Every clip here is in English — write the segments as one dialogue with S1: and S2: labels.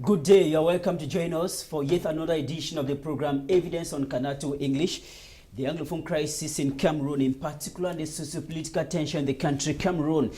S1: Good day, you're welcome to join us for yet another edition of the program Evidence on CANAL English. The Anglophone crisis in Cameroon, in particular the socio-political tension in the country Cameroon,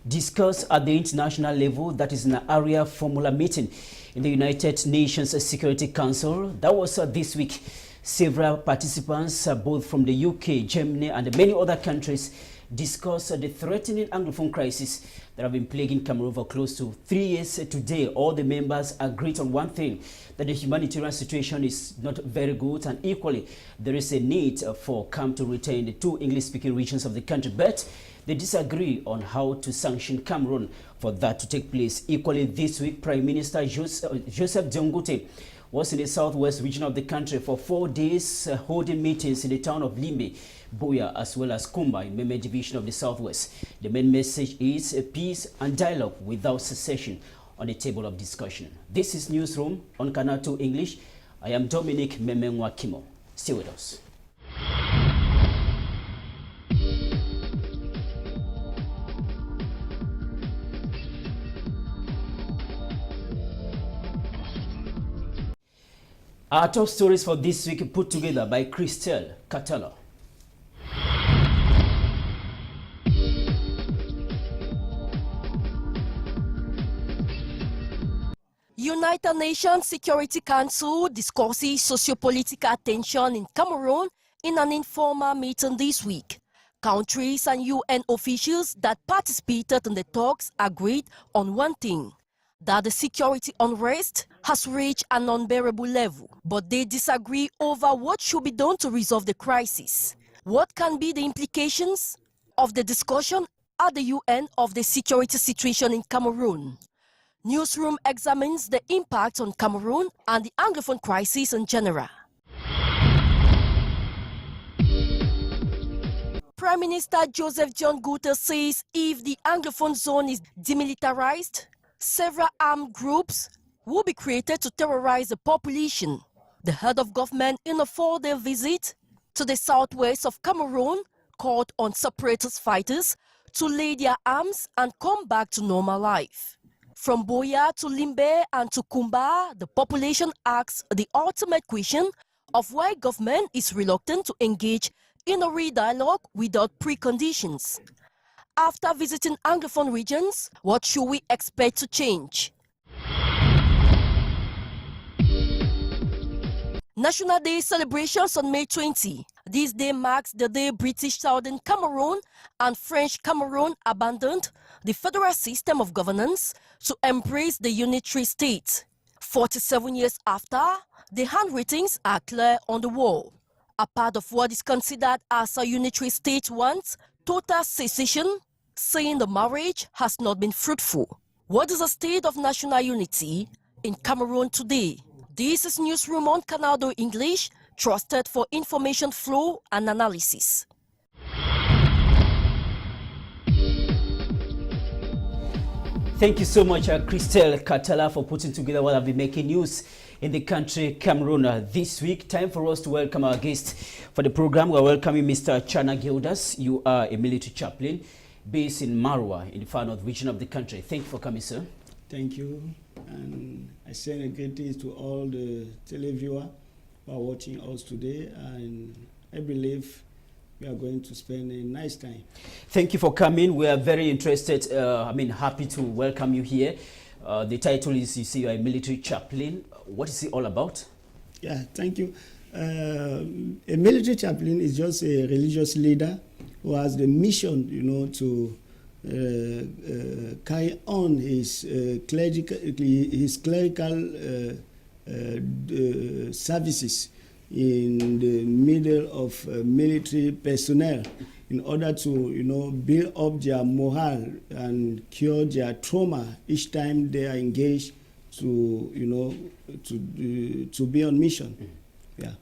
S1: discussed at the international level, that is in an area formula meeting in the United Nations Security Council. That was this week. Several participants, both from the UK, Germany and many other countries, discussed the threatening Anglophone crisis that have been plaguing Cameroon for close to 3 years today. All the members agreed on one thing, that the humanitarian situation is not very good, and equally there is a need for CAM to retain the two English-speaking regions of the country, but they disagree on how to sanction Cameroon for that to take place. Equally this week, Prime Minister Joseph Diongote was in the southwest region of the country for 4 days, holding meetings in the town of Limbe, Boya, as well as Kumba in Meme division of the southwest. The main message is peace and dialogue without secession on the table of discussion. This is Newsroom on CANAL English. I am Dominic Memengwa Kimo. Stay with us. Our top stories for this week put together by Christelle Catala.
S2: United Nations Security Council discusses socio-political tension in Cameroon in an informal meeting this week. Countries and UN officials that participated in the talks agreed on one thing, that the security unrest has reached an unbearable level, but they disagree over what should be done to resolve the crisis. What can be the implications of the discussion at the UN of the security situation in Cameroon? Newsroom examines the impact on Cameroon and the Anglophone crisis in general. Prime Minister Joseph Diongote says if the Anglophone zone is demilitarized, several armed groups will be created to terrorize the population. The head of government, in a 4-day visit to the southwest of Cameroon, called on separatist fighters to lay their arms and come back to normal life. From Boya to Limbe and to Kumba, the population asks the ultimate question of why government is reluctant to engage in a real dialogue without preconditions. After visiting Anglophone regions, what should we expect to change? National Day celebrations on May 20. This day marks the day British Southern Cameroon and French Cameroon abandoned the federal system of governance to embrace the unitary state. 47 years after, the handwritings are clear on the wall. A part of what is considered as a unitary state wants total secession, saying the marriage has not been fruitful. What is the state of national unity in Cameroon today? This is Newsroom on CANAL English, trusted for information flow and analysis.
S1: Thank you so much, Christelle Catala, for putting together what have been making news in the country Cameroon this week. Time for us to welcome our guest for the program. We're welcoming Mr. Chana Gildas. You are a military chaplain based in Marwa in the far north region of the country. Thank you for coming, sir.
S3: Thank you, and I send a greetings to all the televiewers who are watching us today, and I believe we are going to spend a nice time.
S1: Thank you for coming. We are very interested, happy to welcome you here. The title is, you say, you are a military chaplain. What is it all about?
S3: Yeah, thank you. A military chaplain is just a religious leader who has the mission, to carry on his clerical services in the middle of military personnel in order to build up their morale and cure their trauma each time they are engaged to be on mission. Yeah.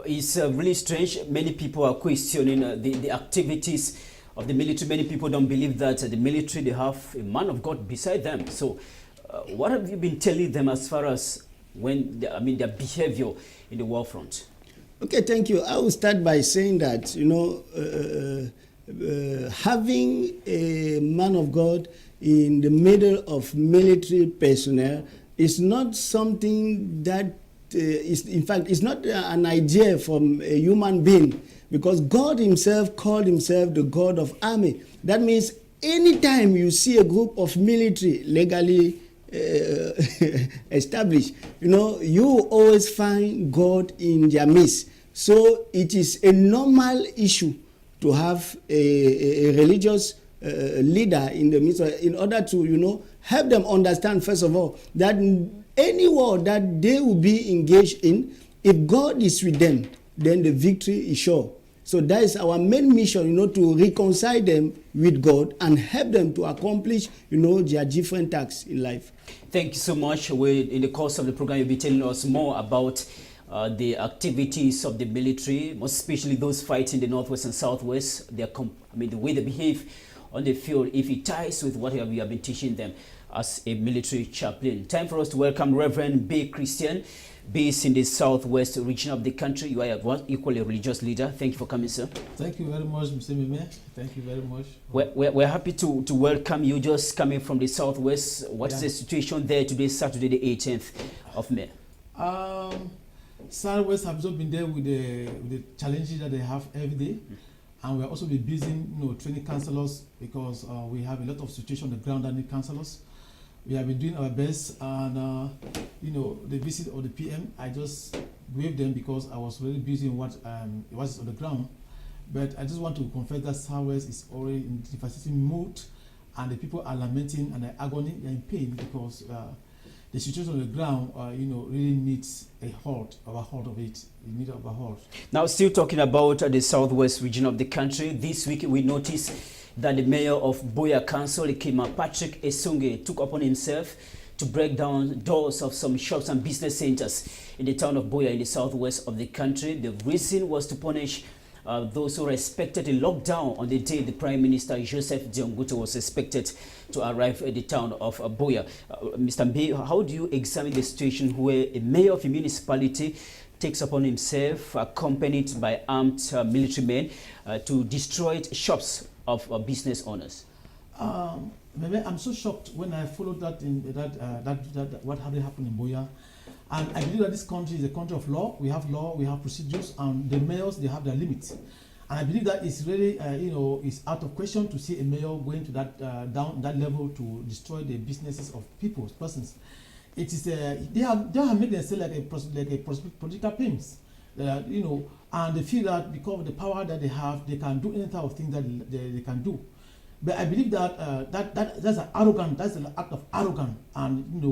S1: It's really strange. Many people are questioning the activities of the military. Many people don't believe that the military, they have a man of God beside them. So what have you been telling them as far as their behavior in the war front?
S3: Okay, thank you. I will start by saying that, having a man of God in the middle of military personnel is not something that is, in fact, it's not an idea from a human being, because God himself called himself the God of army. That means anytime you see a group of military legally established, you always find God in their midst. So it is a normal issue to have a religious leader in the midst, in order to, help them understand, first of all, that any war that they will be engaged in, if God is with them, then the victory is sure. So that is our main mission, to reconcile them with God and help them to accomplish, their different tasks in life.
S1: Thank you so much. In the course of the program, you'll be telling us more about the activities of the military, most especially those fighting the Northwest and Southwest, the way they behave on the field, if it ties with what we have been teaching them as a military chaplain. Time for us to welcome Reverend B. Christian, based in the Southwest region of the country. You are equally a religious leader. Thank you for coming, sir.
S4: Thank you very much, Mr. Mime. Thank you very much.
S1: We're happy to welcome you, just coming from the Southwest. What's the situation there today, Saturday, the 18th of May?
S4: Southwest have just been there with the challenges that they have every day. And we're also be busy, training counselors, because we have a lot of situation on the ground that need counselors. We have been doing our best, and the visit of the PM, I just waved them because I was really busy in what was on the ground. But I just want to confess that Southwest is already in devastating mood, and the people are lamenting and they're agony, they're in pain, because the situation on the ground, really needs a halt of it. You need a halt.
S1: Now, still talking about the Southwest region of the country, this week we noticed that the mayor of Buea Council, Ikima Patrick Esunge, took upon himself to break down doors of some shops and business centers in the town of Buea in the southwest of the country. The reason was to punish those who respected a lockdown on the day the Prime Minister Joseph Diongute was expected to arrive at the town of Buea. Mr. Mbe, how do you examine the situation where a mayor of a municipality takes upon himself, accompanied by armed military men, to destroy shops of business owners?
S4: I'm so shocked when I followed that what had happened in Buea. And I believe that this country is a country of law. We have procedures, and the mayors, they have their limits. And I believe that it's really, it's out of question to see a mayor going to that level to destroy the businesses of persons. It is they have made themselves like a political pimps, and they feel that because of the power that they have, they can do any type of thing that they can do. But I believe that that's an arrogant, that's an act of arrogance, and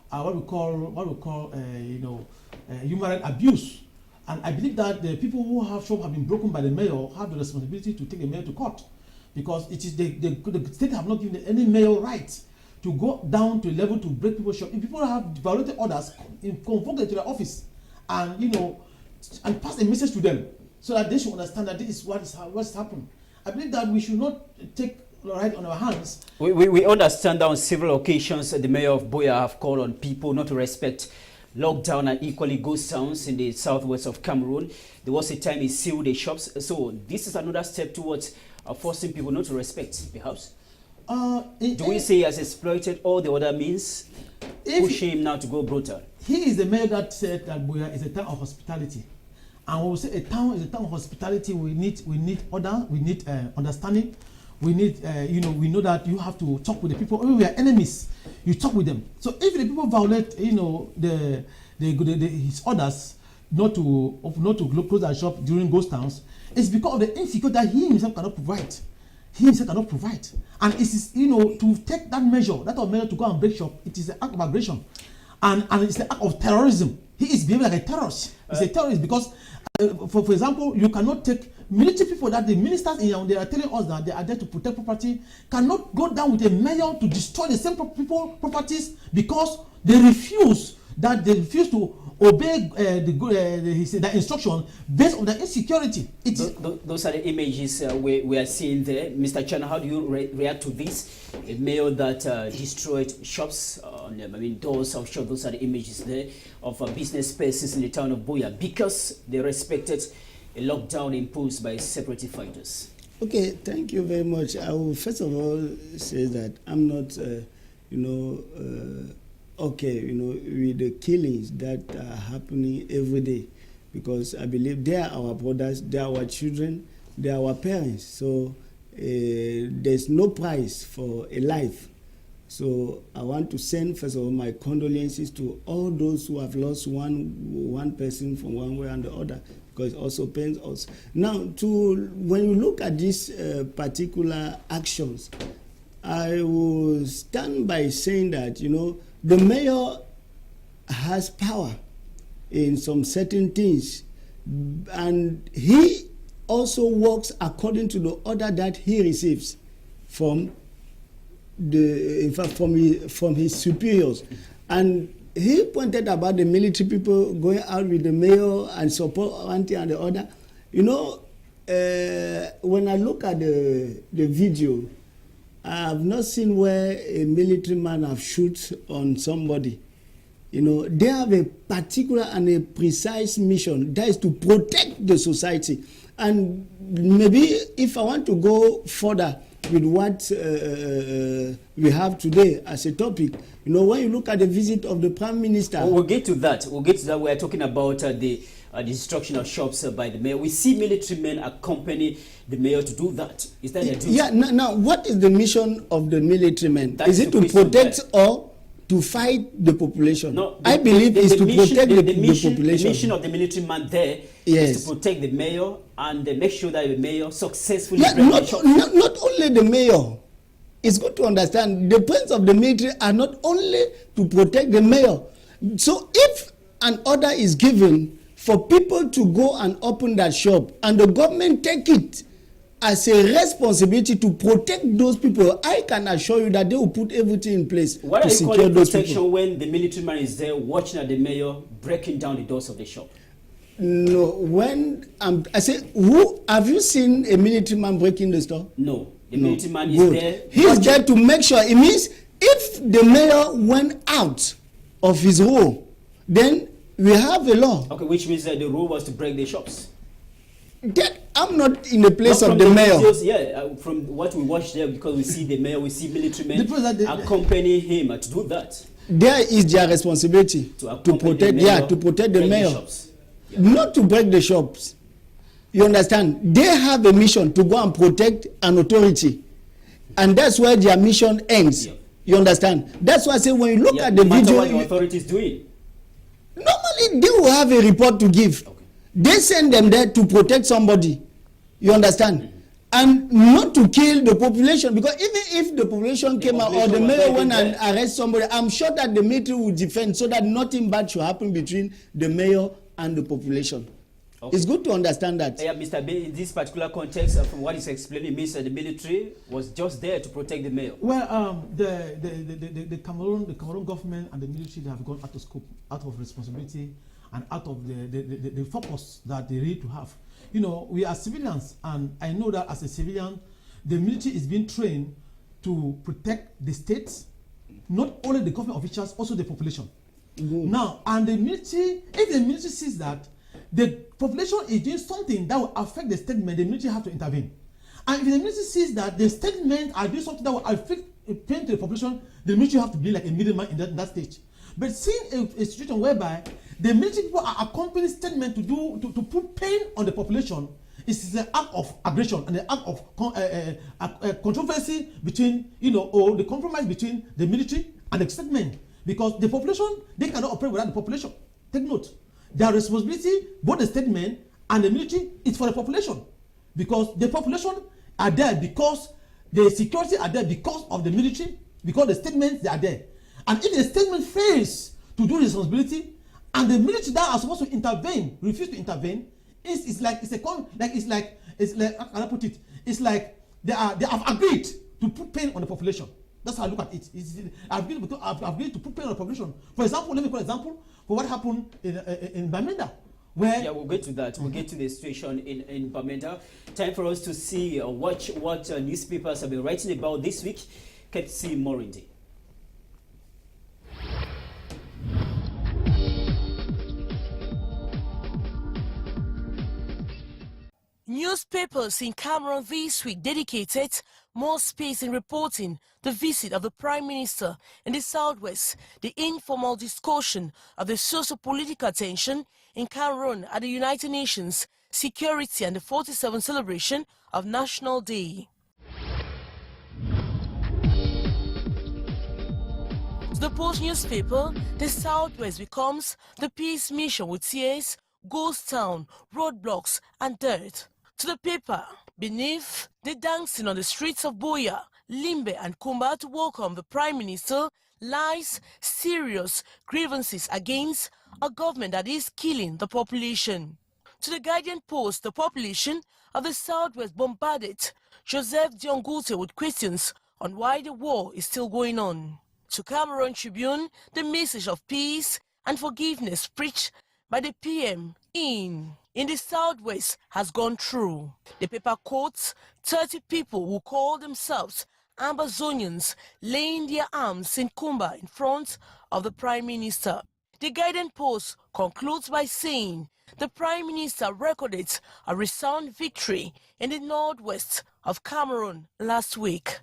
S4: what we call human rights abuse. And I believe that the people who have shops have been broken by the mayor have the responsibility to take the mayor to court, because it is the state have not given any mayor right to go down to a level to break people's shop. If people have violated orders, convoke them to their office, and and pass a message to them so that they should understand that this is what's happened. I believe that we should not take the right on our hands.
S1: We understand that on several occasions the mayor of Buea have called on people not to respect lockdown and equally ghost towns in the southwest of Cameroon. There was a time he sealed the shops. So this is another step towards forcing people not to respect, perhaps. Do we say he has exploited all the other means, pushing him now to go brutal?
S4: He is the mayor that said that Buea is a town of hospitality. And when we say a town is a town of hospitality, we need order, we need understanding. We need, we know that you have to talk with the people. When we are enemies, you talk with them. So if the people violate, his orders not to close their shop during ghost towns, it's because of the insecurity that he himself cannot provide. And it is, to take that measure to go and break shop, it is an act of aggression, and it's an act of terrorism. He is behaving like a terrorist. He's a terrorist because, for example, you cannot take military people that the ministers they are telling us that they are there to protect property, cannot go down with a mayor to destroy the same properties because they refuse to obey the instruction based on the insecurity.
S1: Those are the images we are seeing there. Mr. Chana, how do you react to this? A mayor that destroyed shops, doors of shops. Those are the images there of business spaces in the town of Buea because they respected a lockdown imposed by separatist fighters.
S3: Okay, thank you very much. I will first of all say that I'm not, okay, with the killings that are happening every day, because I believe they are our brothers, they are our children, they are our parents. So there's no price for a life. So I want to send, first of all, my condolences to all those who have lost one person from one way and the other, because it also pains us. Now, when you look at these particular actions, I will stand by saying that, the mayor has power in some certain things, and he also works according to the order that he receives from from his superiors. And he pointed about the military people going out with the mayor and support one thing and the other. When I look at the video, I have not seen where a military man have shoot on somebody. They have a particular and a precise mission, that is to protect the society. And maybe if I want to go further with what we have today as a topic, when you look at the visit of the Prime Minister...
S1: Well, we'll get to that. We are talking about the destruction of shops by the mayor. We see military men accompany the mayor to do that. Is that their duty?
S3: Yeah, now what is the mission of the military men? Is it to protect or to fight the population?
S1: No,
S3: I believe it's to protect the population.
S1: The mission of the military man there is to protect the mayor and make sure that the mayor successfully...
S3: Yeah, not only the mayor. It's good to understand the points of the military are not only to protect the mayor. So if an order is given for people to go and open that shop and the government take it as a responsibility to protect those people, I can assure you that they will put everything in place
S1: what
S3: to secure those people. What are you calling protection
S1: when the military man is there watching at the mayor breaking down the doors of the shop?
S3: No, when I say, who have you seen a military man breaking the store?
S1: No, the military man is there.
S3: He's there to make sure. It means if the mayor went out of his role, then we have a law.
S1: Okay, which means that the rule was to break the shops.
S3: That I'm not in the place of the mayor.
S1: Videos, from what we watch there, because we see the mayor, we see military men accompanying him to do that.
S3: There is their responsibility to protect the mayor. Not to break the shops. You understand? They have a mission to go and protect an authority. And that's where their mission ends. Yeah. You understand? That's why I say when you look at the video...
S1: what the authority is doing.
S3: Normally, they will have a report to give. Okay. They send them there to protect somebody. You understand? Mm-hmm. And not to kill the population. Because even if the population came out or the mayor went and arrest somebody, I'm sure that the military will defend so that nothing bad should happen between the mayor and the population. Okay. It's good to understand that.
S1: Yeah, Mr. B, in this particular context, from what he's explaining, means that the military was just there to protect the mayor.
S4: Well, the Cameroon government and the military, they have gone out of scope, out of responsibility, and out of the focus that they need to have. We are civilians, and I know that as a civilian, the military is being trained to protect the states, not only the government officials, also the population. Now, and the military, if the military sees that the population is doing something that will affect the statement, the military have to intervene. And if the military sees that the statement are doing something that will affect pain to the population, the military have to be like a middleman in that stage. But seeing a situation whereby the military people are accompanying statement to put pain on the population, is an act of aggression and an act of controversy between, or the compromise between the military and the statement. Because the population, they cannot operate without the population. Take note. Their responsibility, both the statement and the military, is for the population. Because the population are there because the security are there because of the military, because the statements, they are there. And if the statement fails to do the responsibility, and the military that are supposed to intervene, refuse to intervene, it's like how can I put it? It's like they have agreed to put pain on the population. That's how I look at it. I've agreed to put pain on the population. For example, let me put an example for what happened in Bamenda.
S1: Where we'll get to that. We'll get to the situation in Bamenda. Time for us to see watch what newspapers have been writing about this week. Can't see more indeed.
S2: Newspapers in Cameroon this week dedicated more space in reporting the visit of the Prime Minister in the Southwest, the informal discussion of the socio-political tension in Cameroon at the United Nations Security and the 47th celebration of National Day. To the Post newspaper, the Southwest becomes the peace mission with tears, ghost town, roadblocks and dirt. To the paper, beneath the dancing on the streets of Buea, Limbe and Kumba to welcome the Prime Minister lies serious grievances against a government that is killing the population. To the Guardian Post, the population of the Southwest bombarded Joseph Diongute with questions on why the war is still going on. To Cameroon Tribune, the message of peace and forgiveness preached by the PM in the Southwest has gone through. The paper quotes 30 people who call themselves Ambazonians laying their arms in Kumba in front of the Prime Minister. The Guardian Post concludes by saying the Prime Minister recorded a resounding victory in the northwest of Cameroon last week.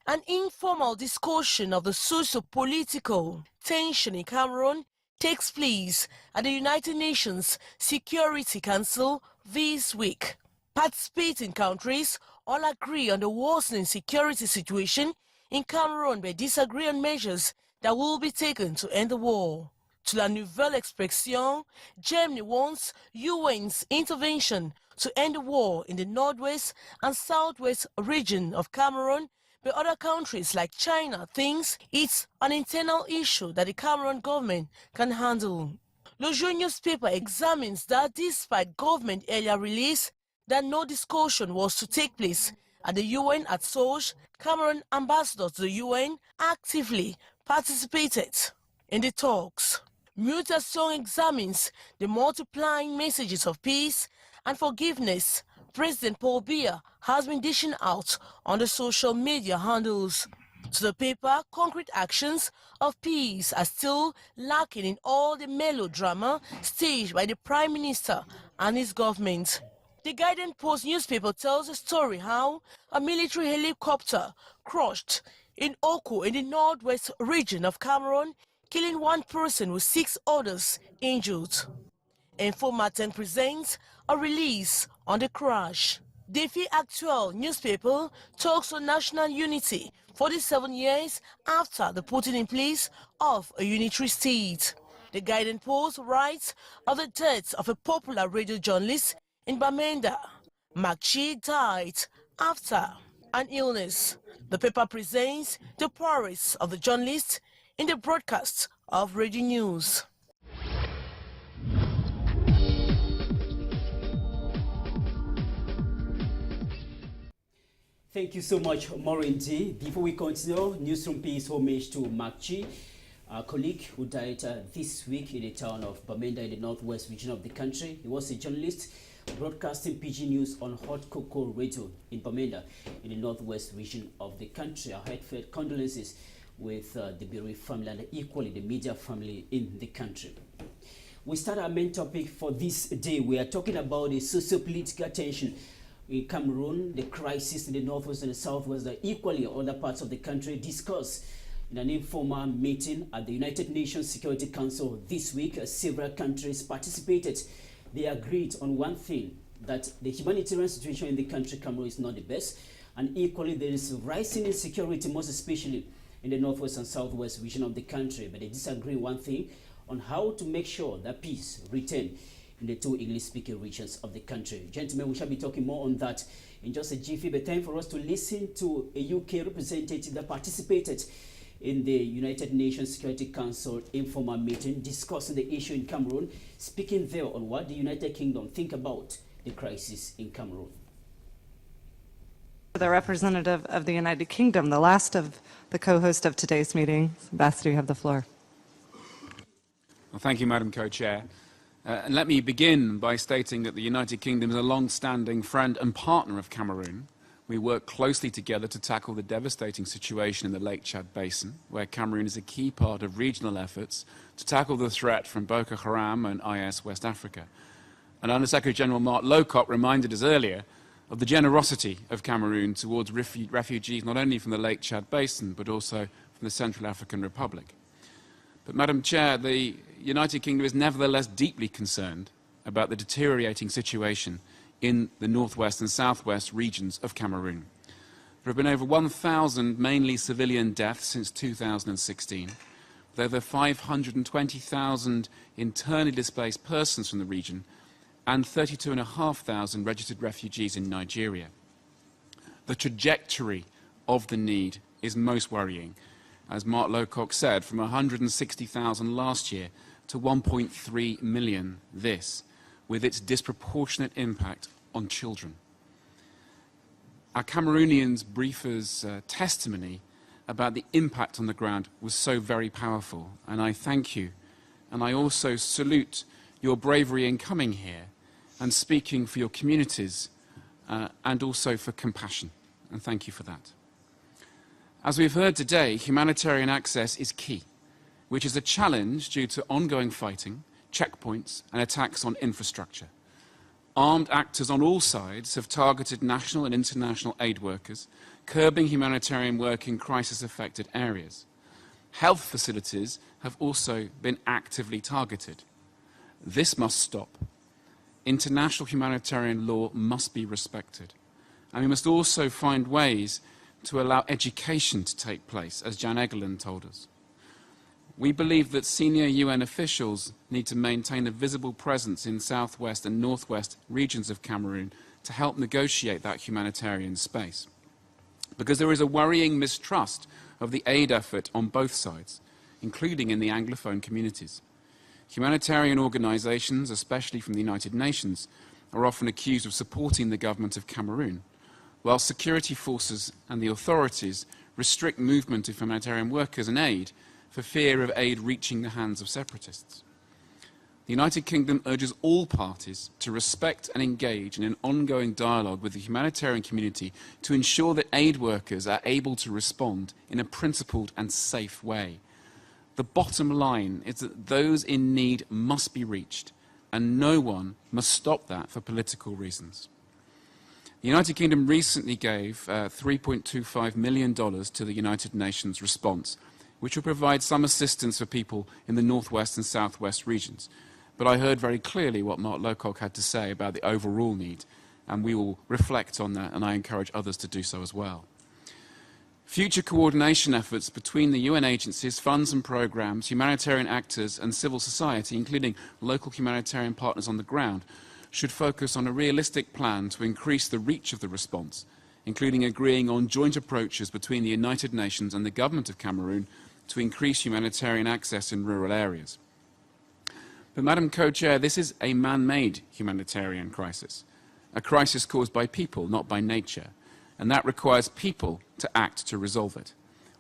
S2: An informal discussion of the socio-political tension in Cameroon takes place at the United Nations Security Council this week. Participating countries all agree on the worsening security situation in Cameroon but disagree on measures that will be taken to end the war. To La Nouvelle Expression, Germany wants UN's intervention to end the war in the northwest and southwest region of Cameroon, but other countries like China thinks it's an internal issue that the Cameroon government can handle. Le Jour newspaper examines that despite government earlier release that no discussion was to take place at the UN at Soch, Cameroon ambassador to the UN actively participated in the talks. Mutation examines the multiplying messages of peace and forgiveness President Paul Biya has been dishing out on the social media handles. To the paper, concrete actions of peace are still lacking in all the melodrama staged by the Prime Minister and his government. The Guardian Post newspaper tells a story how a military helicopter crashed in Oko in the northwest region of Cameroon, killing one person with 6 others injured. Info Matin presents a release on the crash. Défi Actuel newspaper talks on national unity 47 years after the putting in place of a unitary state. The Guardian Post writes of the death of a popular radio journalist in Bamenda. Makchi died after an illness. The paper presents the prowess of the journalist in the broadcast of radio news.
S1: Thank you so much, Maureen D. Before we continue, Newsroom pays homage to Makchi, a colleague who died this week in the town of Bamenda in the northwest region of the country. He was a journalist broadcasting PG News on Hot Cocoa Radio in Bamenda in the northwest region of the country. Our heartfelt condolences with the bereaved family and equally the media family in the country. We start our main topic for this day. We are talking about the socio-political tension in Cameroon, the crisis in the northwest and the southwest that equally other parts of the country discussed in an informal meeting at the United Nations Security Council this week. Several countries participated. They agreed on one thing, that the humanitarian situation in the country, Cameroon, is not the best, and equally there is rising insecurity, most especially in the northwest and southwest region of the country. But they disagree one thing, on how to make sure that peace return in the 2 English-speaking regions of the country. Gentlemen, we shall be talking more on that in just a jiffy, but time for us to listen to a UK representative that participated in the United Nations Security Council informal meeting discussing the issue in Cameroon, speaking there on what the United Kingdom think about the crisis in Cameroon.
S5: The representative of the United Kingdom, the last of the co-host of today's meeting. Ambassador, you have the floor.
S6: Well, thank you, Madam Co-Chair. And let me begin by stating that the United Kingdom is a long-standing friend and partner of Cameroon. We work closely together to tackle the devastating situation in the Lake Chad Basin, where Cameroon is a key part of regional efforts to tackle the threat from Boko Haram and IS West Africa. And Under-Secretary-General Mark Lowcock reminded us earlier of the generosity of Cameroon towards refugees not only from the Lake Chad Basin, but also from the Central African Republic. But, Madam Chair, the United Kingdom is nevertheless deeply concerned about the deteriorating situation in the northwest and southwest regions of Cameroon. There have been over 1,000 mainly civilian deaths since 2016, with over 520,000 internally displaced persons from the region and 32,500 registered refugees in Nigeria. The trajectory of the need is most worrying, as Mark Lowcock said, from 160,000 last year to 1.3 million this, with its disproportionate impact on children. Our Cameroonians briefers' testimony about the impact on the ground was so very powerful, and I thank you. And I also salute your bravery in coming here and speaking for your communities and also for compassion, and thank you for that. As we've heard today, humanitarian access is key, which is a challenge due to ongoing fighting, checkpoints, and attacks on infrastructure. Armed actors on all sides have targeted national and international aid workers, curbing humanitarian work in crisis-affected areas. Health facilities have also been actively targeted. This must stop. International humanitarian law must be respected. And we must also find ways to allow education to take place, as Jan Egeland told us. We believe that senior UN officials need to maintain a visible presence in southwest and northwest regions of Cameroon to help negotiate that humanitarian space. Because there is a worrying mistrust of the aid effort on both sides, including in the Anglophone communities. Humanitarian organizations, especially from the United Nations, are often accused of supporting the government of Cameroon, while security forces and the authorities restrict movement of humanitarian workers and aid for fear of aid reaching the hands of separatists. The United Kingdom urges all parties to respect and engage in an ongoing dialogue with the humanitarian community to ensure that aid workers are able to respond in a principled and safe way. The bottom line is that those in need must be reached, and no one must stop that for political reasons. The United Kingdom recently gave $3.25 million to the United Nations response, which will provide some assistance for people in the northwest and southwest regions. But I heard very clearly what Mark Lowcock had to say about the overall need, and we will reflect on that, and I encourage others to do so as well. Future coordination efforts between the UN agencies, funds and programs, humanitarian actors and civil society, including local humanitarian partners on the ground, should focus on a realistic plan to increase the reach of the response, including agreeing on joint approaches between the United Nations and the government of Cameroon to increase humanitarian access in rural areas. But, Madam Co-Chair, this is a man-made humanitarian crisis, a crisis caused by people, not by nature, and that requires people to act to resolve it.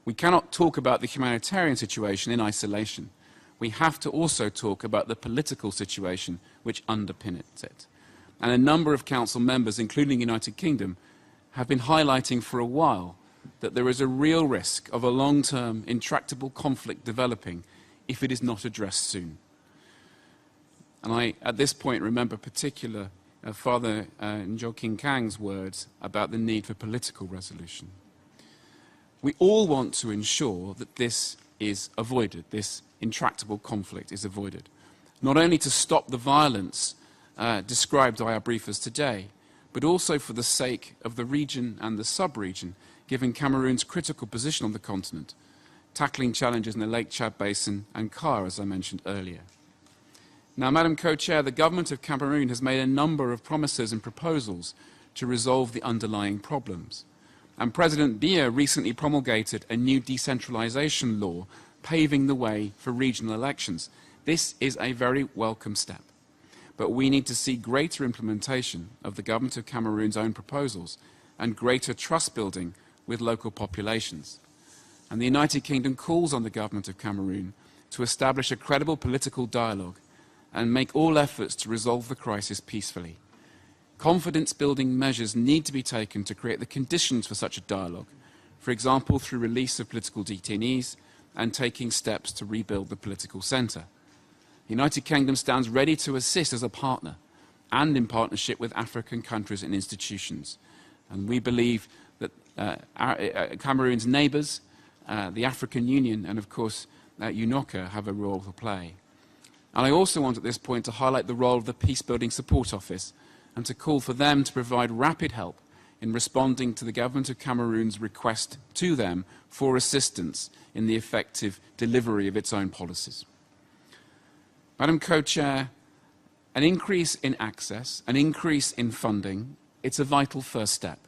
S6: We cannot talk about the humanitarian situation in isolation. We have to also talk about the political situation which underpins it. And a number of Council members, including the United Kingdom, have been highlighting for a while that there is a real risk of a long-term, intractable conflict developing if it is not addressed soon. And I, at this point, remember particular Father Njoking Kang's words about the need for political resolution. We all want to ensure that this is avoided, this intractable conflict is avoided, not only to stop the violence described by our briefers today, but also for the sake of the region and the sub-region, given Cameroon's critical position on the continent, tackling challenges in the Lake Chad Basin and CAR, as I mentioned earlier. Now, Madam Co-Chair, the government of Cameroon has made a number of promises and proposals to resolve the underlying problems. And President Biya recently promulgated a new decentralization law, paving the way for regional elections. This is a very welcome step. But we need to see greater implementation of the government of Cameroon's own proposals and greater trust building with local populations. And the United Kingdom calls on the government of Cameroon to establish a credible political dialogue and make all efforts to resolve the crisis peacefully. Confidence-building measures need to be taken to create the conditions for such a dialogue, for example, through release of political detainees and taking steps to rebuild the political centre. The United Kingdom stands ready to assist as a partner, and in partnership with African countries and institutions. And we believe that Cameroon's neighbours, the African Union and of course UNOCA have a role to play. And I also want at this point to highlight the role of the Peacebuilding Support Office and to call for them to provide rapid help in responding to the Government of Cameroon's request to them for assistance in the effective delivery of its own policies. Madam Co-Chair, an increase in access, an increase in funding, it's a vital first step,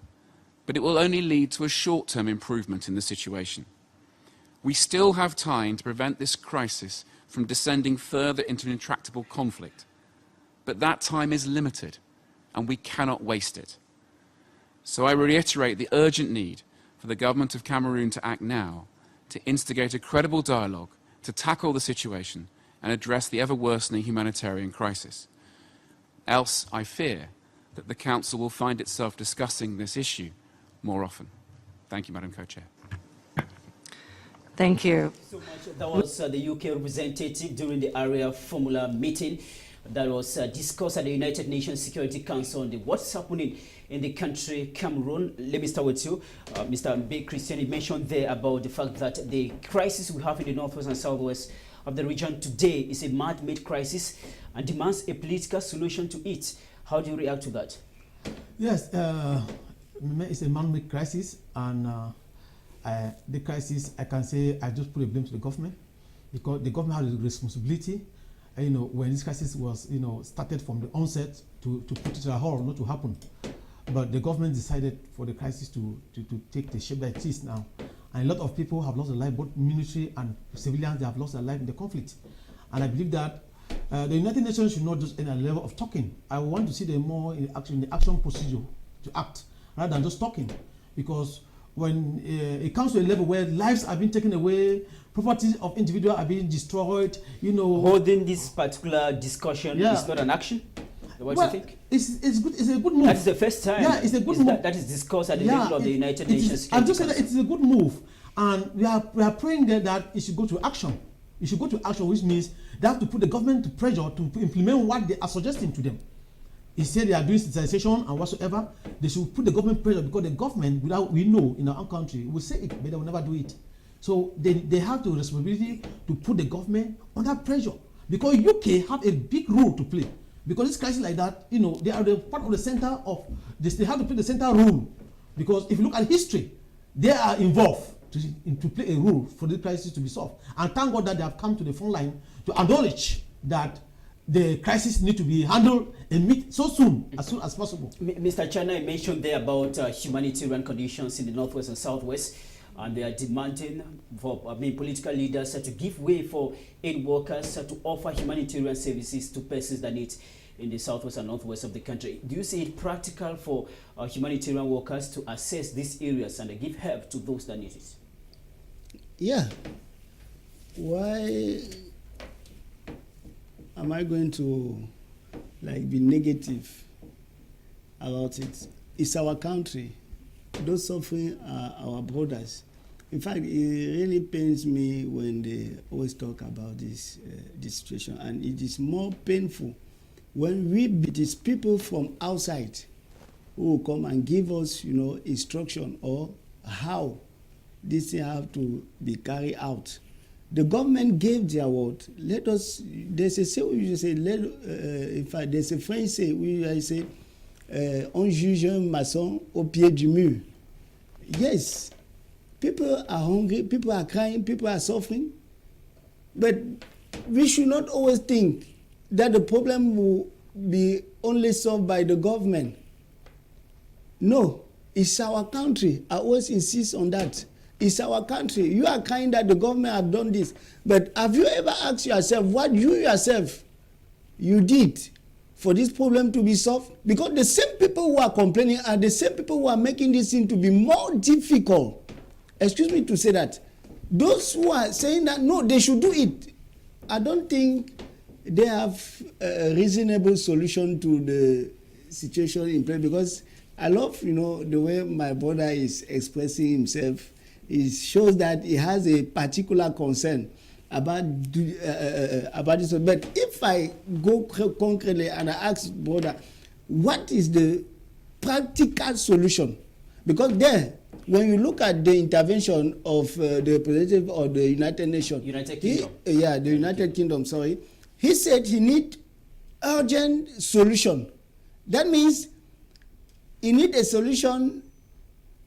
S6: but it will only lead to a short-term improvement in the situation. We still have time to prevent this crisis from descending further into an intractable conflict, but that time is limited and we cannot waste it. So I reiterate the urgent need for the Government of Cameroon to act now, to instigate a credible dialogue, to tackle the situation and address the ever-worsening humanitarian crisis. Else, I fear that the Council will find itself discussing this issue more often. Thank you, Madam Co-Chair.
S5: Thank you.
S1: So much. That was the UK representative during the area formula meeting that was discussed at the United Nations Security Council on what's happening in the country Cameroon. Let me start with you, Mr. B. Christian. You mentioned there about the fact that the crisis we have in the northwest and southwest of the region today is a man-made crisis and demands a political solution to it. How do you react to that?
S4: Yes, it's a man-made crisis, and the crisis, I can say, I just put a blame to the government, because the government has a responsibility. When this crisis was, started from the onset to put it at a halt, not to happen. But the government decided for the crisis to take the shape that it is now. And a lot of people have lost their life, both military and civilians, they have lost their life in the conflict. And I believe that the United Nations should not just end at a level of talking. I want to see them more in the action procedure to act, rather than just talking. Because when it comes to a level where lives are being taken away, properties of individuals are being destroyed,
S1: Holding this particular discussion is not an action? What do you think?
S4: It's good. It's a good move.
S1: That's the first time.
S4: Yeah, it's a good move.
S1: That is discussed at the level of the United Nations.
S4: I'm just saying that it's a good move, and we are praying that it should go to action. It should go to action, which means they have to put the government to pressure to implement what they are suggesting to them. He said they are doing sensitization and whatsoever. They should put the government pressure, because the government, we know in our own country, will say it, but they will never do it. So they have the responsibility to put the government under pressure, because UK have a big role to play. Because this crisis like that, they are the part of the center of this. They have to play the center role, because if you look at history, they are involved to play a role for the crisis to be solved. And thank God that they have come to the front line to acknowledge that the crisis need to be handled and so soon as possible.
S1: Mr. Chana mentioned there about humanitarian conditions in the northwest and southwest, and they are demanding for political leaders to give way for aid workers to offer humanitarian services to persons that need in the southwest and northwest of the country. Do you see it practical for humanitarian workers to access these areas and give help to those that need it?
S3: Yeah. Why am I going to be negative about it? It's our country. Those suffering are our brothers. In fact, it really pains me when they always talk about this situation, and it is more painful when it is people from outside who will come and give us, instruction or how this thing have to be carried out. The government gave their word. There's a say we say. In fact, there's a French say we say, on juge un maçon au pied du mur. Yes, people are hungry, people are crying, people are suffering, but we should not always think that the problem will be only solved by the government. No, it's our country. I always insist on that. It's our country. You are crying that the government have done this, but have you ever asked yourself what you yourself did for this problem to be solved? Because the same people who are complaining are the same people who are making this thing to be more difficult. Excuse me to say that. Those who are saying that, no, they should do it, I don't think they have a reasonable solution to the situation in place. Because I love, the way my brother is expressing himself. It shows that he has a particular concern. about this. But if I go concretely and I ask brother, what is the practical solution? Because there, when you look at the intervention of the representative of the United Nations,
S1: United Kingdom.
S3: the United Kingdom, sorry, he said he need urgent solution. That means he need a solution.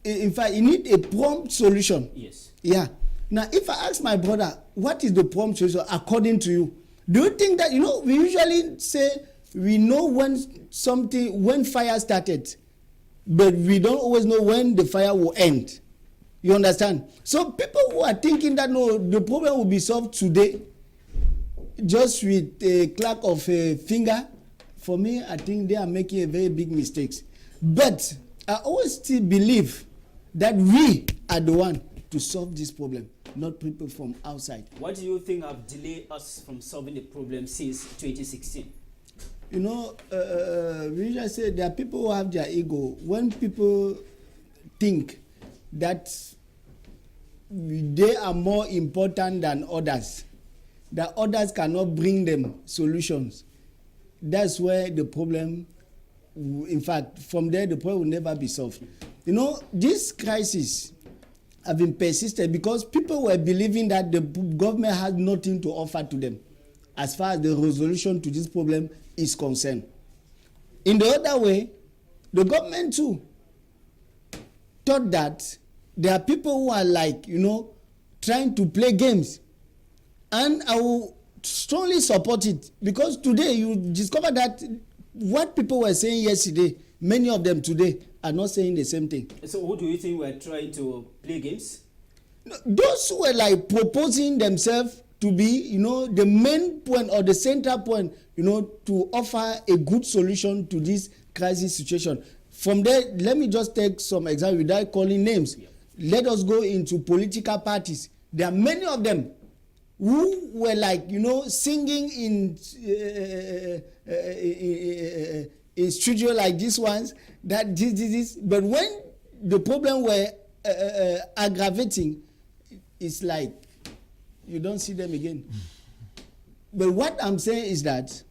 S3: In fact, he need a prompt solution.
S1: Yes.
S3: Yeah. Now, if I ask my brother, what is the prompt solution according to you? Do you think that, we usually say we know when fire started, but we don't always know when the fire will end. You understand? So people who are thinking that, no, the problem will be solved today, just with a clack of a finger, for me, I think they are making a very big mistake. But I always still believe that we are the one to solve this problem, not people from outside.
S1: What do you think have delayed us from solving the problem since 2016?
S3: We usually say there are people who have their ego. When people think that they are more important than others, that others cannot bring them solutions, that's where the problem, in fact, from there the problem will never be solved. This crisis have been persistent because people were believing that the government had nothing to offer to them as far as the resolution to this problem is concerned. In the other way, the government too thought that there are people who are trying to play games. And I will strongly support it because today you discover that what people were saying yesterday, many of them today are not saying the same thing.
S1: So who do you think were trying to play games?
S3: Those who were proposing themselves to be, the main point or the central point, to offer a good solution to this crisis situation. From there, let me just take some examples without calling names. Yeah. Let us go into political parties. There are many of them who were singing in studio like this ones, that this. But when the problem were aggravating, it's like you don't see them again. But what I'm saying is that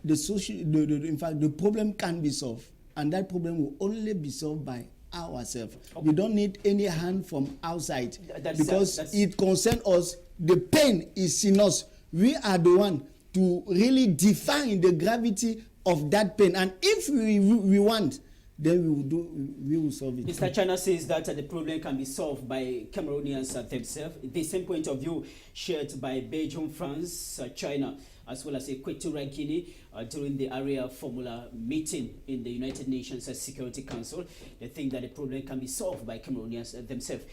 S3: in fact, the problem can be solved, and that problem will only be solved by ourselves. Okay. We don't need any hand from outside because it concerns us. The pain is in us. We are the one to really define the gravity of that pain, and if we want, then we will solve it.
S1: Mr. China says that the problem can be solved by Cameroonians themselves. The same point of view shared by Belgium, France, China, as well as Equatorial Guinea during the Area Formula meeting in the United Nations Security Council. They think that the problem can be solved by Cameroonians themselves.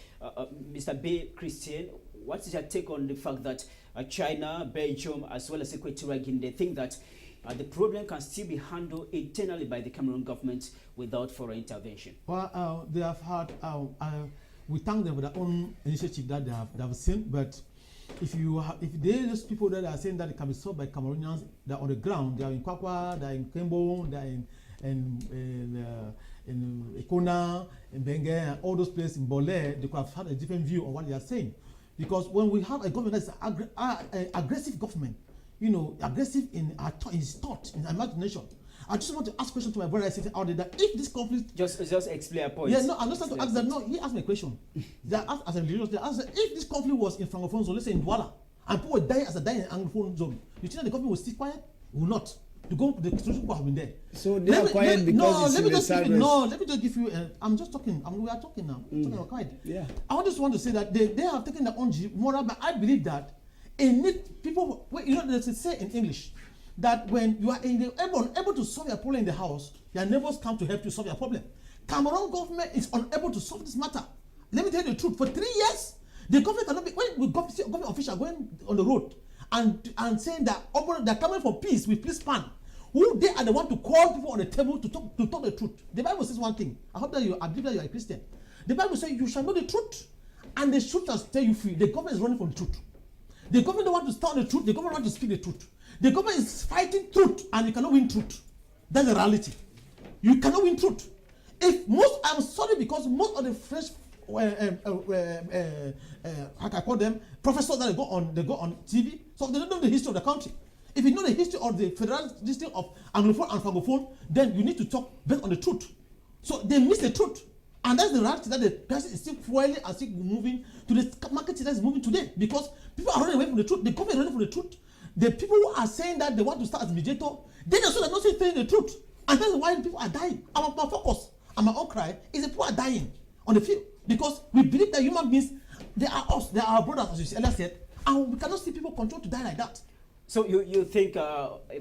S1: Mr. B. Christian, what is your take on the fact that China, Belgium, as well as Equatorial Guinea, they think that the problem can still be handled internally by the Cameroon government without foreign intervention?
S4: Well, they have had, we thank them for their own initiative that they have seen, but if those people that are saying that it can be solved by Cameroonians, they're on the ground, they are in Kwakwa, they are in Kembo, they are in Ikona, in Bengue, and all those places in Bole, they could have had a different view on what they are saying. Because when we have a government that's an aggressive government, aggressive in his thought, in imagination. I just want to ask a question to my brother sitting out there that if this conflict... Just
S1: explain a point.
S4: Yeah, no, I'm not trying to ask that. No, he asked me a question. They asked as a religious, they asked if this conflict was in Francophone zone, let's say in Douala, and people were dying as a dying in Anglophone zone, you think that the government will stay quiet? Will not. The solution would have been there.
S3: So they are quiet because it's in the southwest.
S4: No, let me just give you... I'm just talking. We are talking now. We're talking about quiet.
S3: Yeah.
S4: I just want to say that they have taken their own moral, but I believe that people, there's a say in English that when you are unable to solve your problem in the house, your neighbors come to help you solve your problem. Cameroon government is unable to solve this matter. Let me tell you the truth. For 3 years, the government cannot be, when we government officials going on the road and saying that they're coming for peace with peace plan, who they are the one to call people on the table to talk the truth. The Bible says one thing. I believe that you are a Christian. The Bible says you shall know the truth, and the truth shall set you free. The government is running from the truth. The government don't want to stand the truth. The government wants to speak the truth. The government is fighting truth, and you cannot win truth. That's the reality. You cannot win truth. I'm sorry, because most of the fresh how can I call them, professors that they go on TV, so they don't know the history of the country. If you know the history of the federal system of Anglophone and Francophone, then you need to talk based on the truth. So they miss the truth. And that's the reality that the person is still fueling and still moving to the market that is moving today, because people are running away from the truth. The government is running from the truth. The people who are saying that they want to start as mediator, they also are not saying the truth. And that's why people are dying. My focus and my own cry is that people are dying on the field, because we believe that human beings, they are us, they are our brothers, as you earlier said, and we cannot see people continue to die like that.
S1: So you think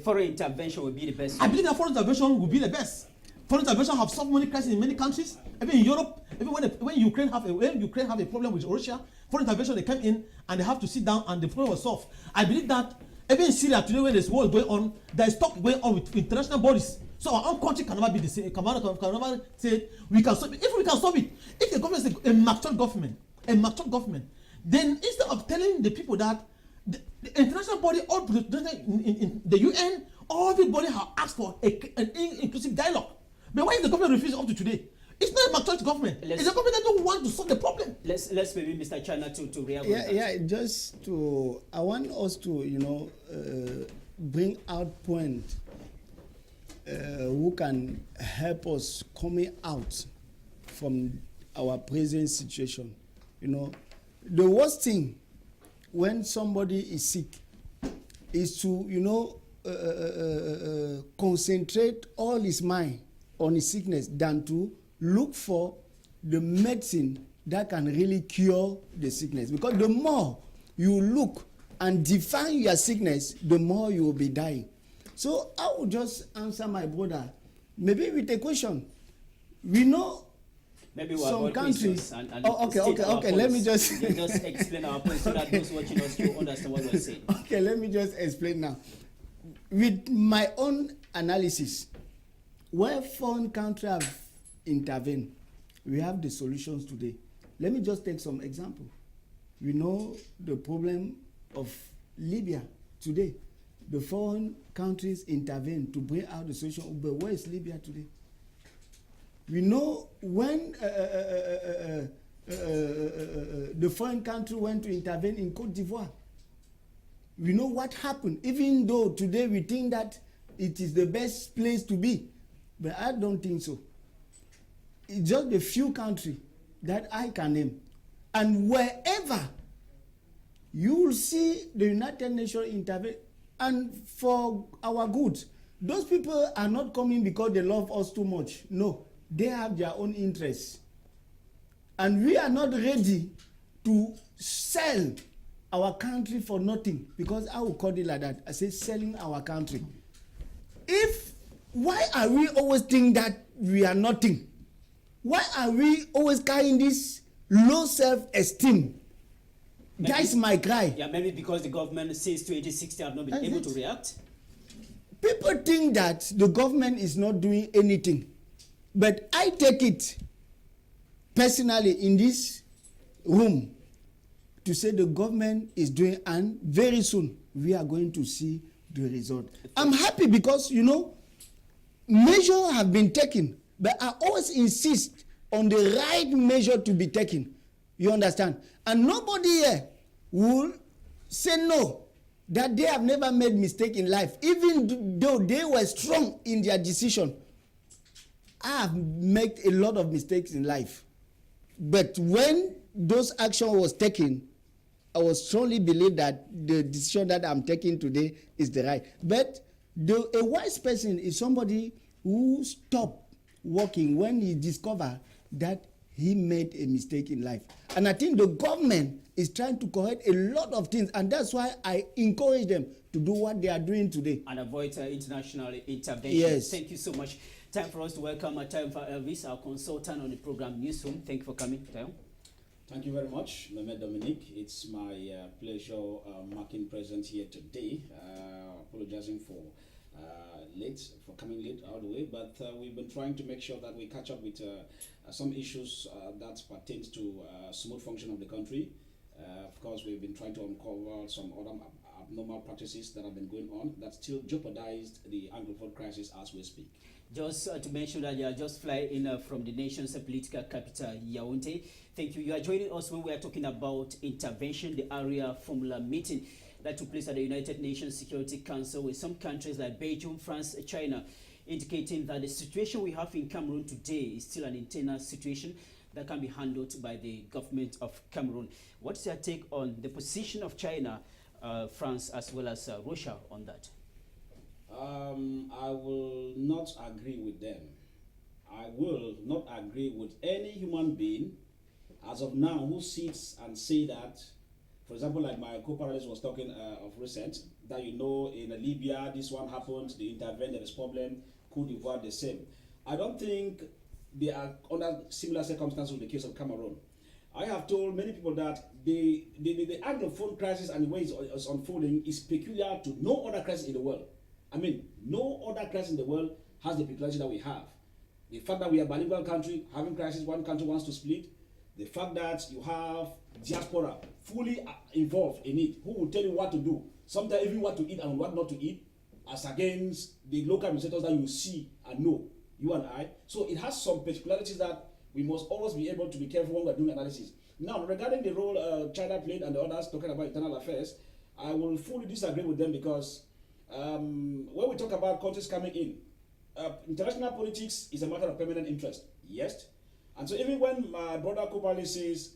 S1: foreign intervention would be the best?
S4: I believe that foreign intervention would be the best. Foreign intervention have solved many crises in many countries, even in Europe. Even when Ukraine have a problem with Russia, foreign intervention, they came in and they have to sit down and the problem was solved. I believe that even in Syria today, when there's war going on, there is talk going on with international bodies. So our own country can never be the same. Can never say we can solve it. If we can solve it, if the government is a mature government, then instead of telling the people that the international body, all in the UN, everybody have asked for an inclusive dialogue. But why is the government refusing up to today? It's not a mature government. It's a government that don't want to solve the problem.
S1: Let's maybe Mr. Chana to react.
S3: I want us to bring out point who can help us coming out from our present situation. The worst thing when somebody is sick is to concentrate all his mind on his sickness than to look for the medicine that can really cure the sickness. Because the more you look and define your sickness, the more you will be dying. So I will just answer my brother, maybe with a question. We know
S1: maybe we
S3: some countries.
S1: Okay.
S3: Let me just
S1: explain our point so that those watching us will understand what we're saying.
S3: Okay, let me just explain now. With my own analysis, where foreign countries have intervened, we have the solutions today. Let me just take some example. We know the problem of Libya today. The foreign countries intervened to bring out the solution. But where is Libya today? We know when the foreign country went to intervene in Côte d'Ivoire. We know what happened, even though today we think that it is the best place to be. But I don't think so. It's just a few countries that I can name. And wherever you will see the United Nations intervene, and for our good, those people are not coming because they love us too much. No, they have their own interests. And we are not ready to sell our country for nothing, because I will call it like that. I say selling our country. Why are we always think that we are nothing? Why are we always carrying this low self-esteem? That is my cry.
S1: Yeah, maybe because the government since 2016 have not been able to react.
S3: People think that the government is not doing anything. But I take it personally in this room to say the government is doing, and very soon we are going to see the result. I'm happy because, measures have been taken, but I always insist on the right measure to be taken. You understand? And nobody here will say no, that they have never made mistake in life, even though they were strong in their decision. I have made a lot of mistakes in life. But when those action was taken, I was strongly believe that the decision that I'm taking today is the right. But a wise person is somebody who stop working when he discover that he made a mistake in life. And I think the government is trying to correct a lot of things, and that's why I encourage them to do what they are doing today.
S1: And avoid international intervention.
S3: Yes.
S1: Thank you so much. Time for us to welcome Time for Elvis, our consultant on the program Newsroom. Thank you for coming, Tayo.
S7: Thank you very much, Mehmet Dominic. It's my pleasure marking present here today. Apologizing for coming late all the way, but we've been trying to make sure that we catch up with some issues that pertains to smooth function of the country. Of course, we've been trying to uncover some other abnormal practices that have been going on that still jeopardized the Anglophone crisis as we speak.
S1: Just to mention that you are just flying in from the nation's political capital, Yaoundé. Thank you. You are joining us when we are talking about intervention, the area formula meeting that took place at the United Nations Security Council with some countries like Belgium, France, China, indicating that the situation we have in Cameroon today is still an internal situation that can be handled by the government of Cameroon. What's your take on the position of China, France, as well as Russia on that?
S7: I will not agree with them. I will not agree with any human being as of now who sits and say that, for example, like my co-panelist was talking of recent, that in Libya, this one happened, they intervened, there is problem, Cote d'Ivoire, the same. I don't think they are under similar circumstances in the case of Cameroon. I have told many people that the Anglophone crisis and the way it's unfolding is peculiar to no other crisis in the world. I mean, no other crisis in the world has the peculiarity that we have. The fact that we are a bilingual country, having crisis, one country wants to split. The fact that you have diaspora fully involved in it, who will tell you what to do, sometimes even what to eat and what not to eat, as against the local administrators that you see and know, you and I. So it has some particularities that we must always be able to be careful when we're doing analysis. Now, regarding the role China played and the others talking about internal affairs, I will fully disagree with them because when we talk about countries coming in, international politics is a matter of permanent interest, yes. And so even when my brother Kopali says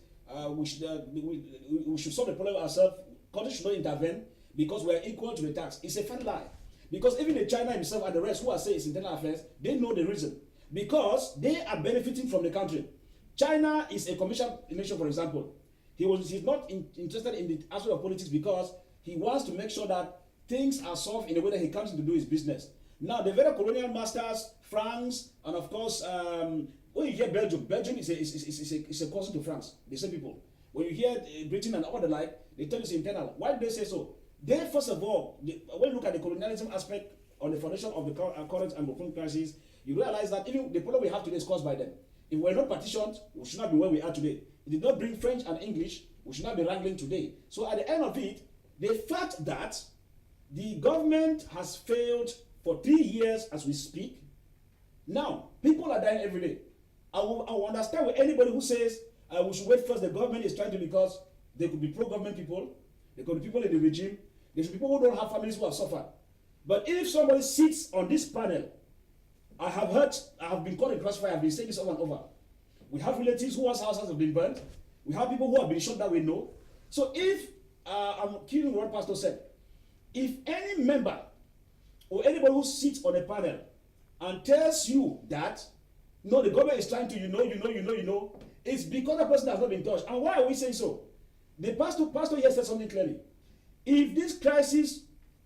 S7: we should solve the problem ourselves, countries should not intervene because we are equal to the tax, it's a fat lie. Because even the China himself and the rest who are saying it's internal affairs, they know the reason. Because they are benefiting from the country. China is a commercial nation, for example. He's not interested in the aspect of politics because he wants to make sure that things are solved in a way that he comes in to do his business. Now, the very colonial masters, France, and of course, when you hear Belgium is a cousin to France, the same people. When you hear Britain and all the like, they tell you it's internal. Why do they say so? They, first of all, when you look at the colonialism aspect on the foundation of the current Anglophone crisis, you realize that even the problem we have today is caused by them. If we're not partitioned, we should not be where we are today. It did not bring French and English, we should not be wrangling today. So at the end of it, the fact that the government has failed for 3 years as we speak, now people are dying every day. I will understand with anybody who says we should wait first, the government is trying to, because there could be pro-government people, there could be people in the regime, there should be people who don't have families who have suffered. But if somebody sits on this panel, I have been caught in crossfire, I've been saying this over and over. We have relatives whose houses have been burnt. We have people who have been shot that we know. So if, I'm killing what Pastor said, if any member or anybody who sits on a panel and tells you that, no, the government is trying to, it's because the person has not been touched. And why are we saying so? The pastor here said something clearly. If this crisis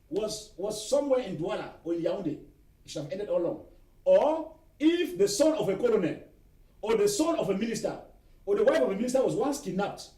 S7: was somewhere in Douala or in Yaoundé, it should have ended all along. Or if the son of a colonel, or the son of a minister, or the wife of a minister was once kidnapped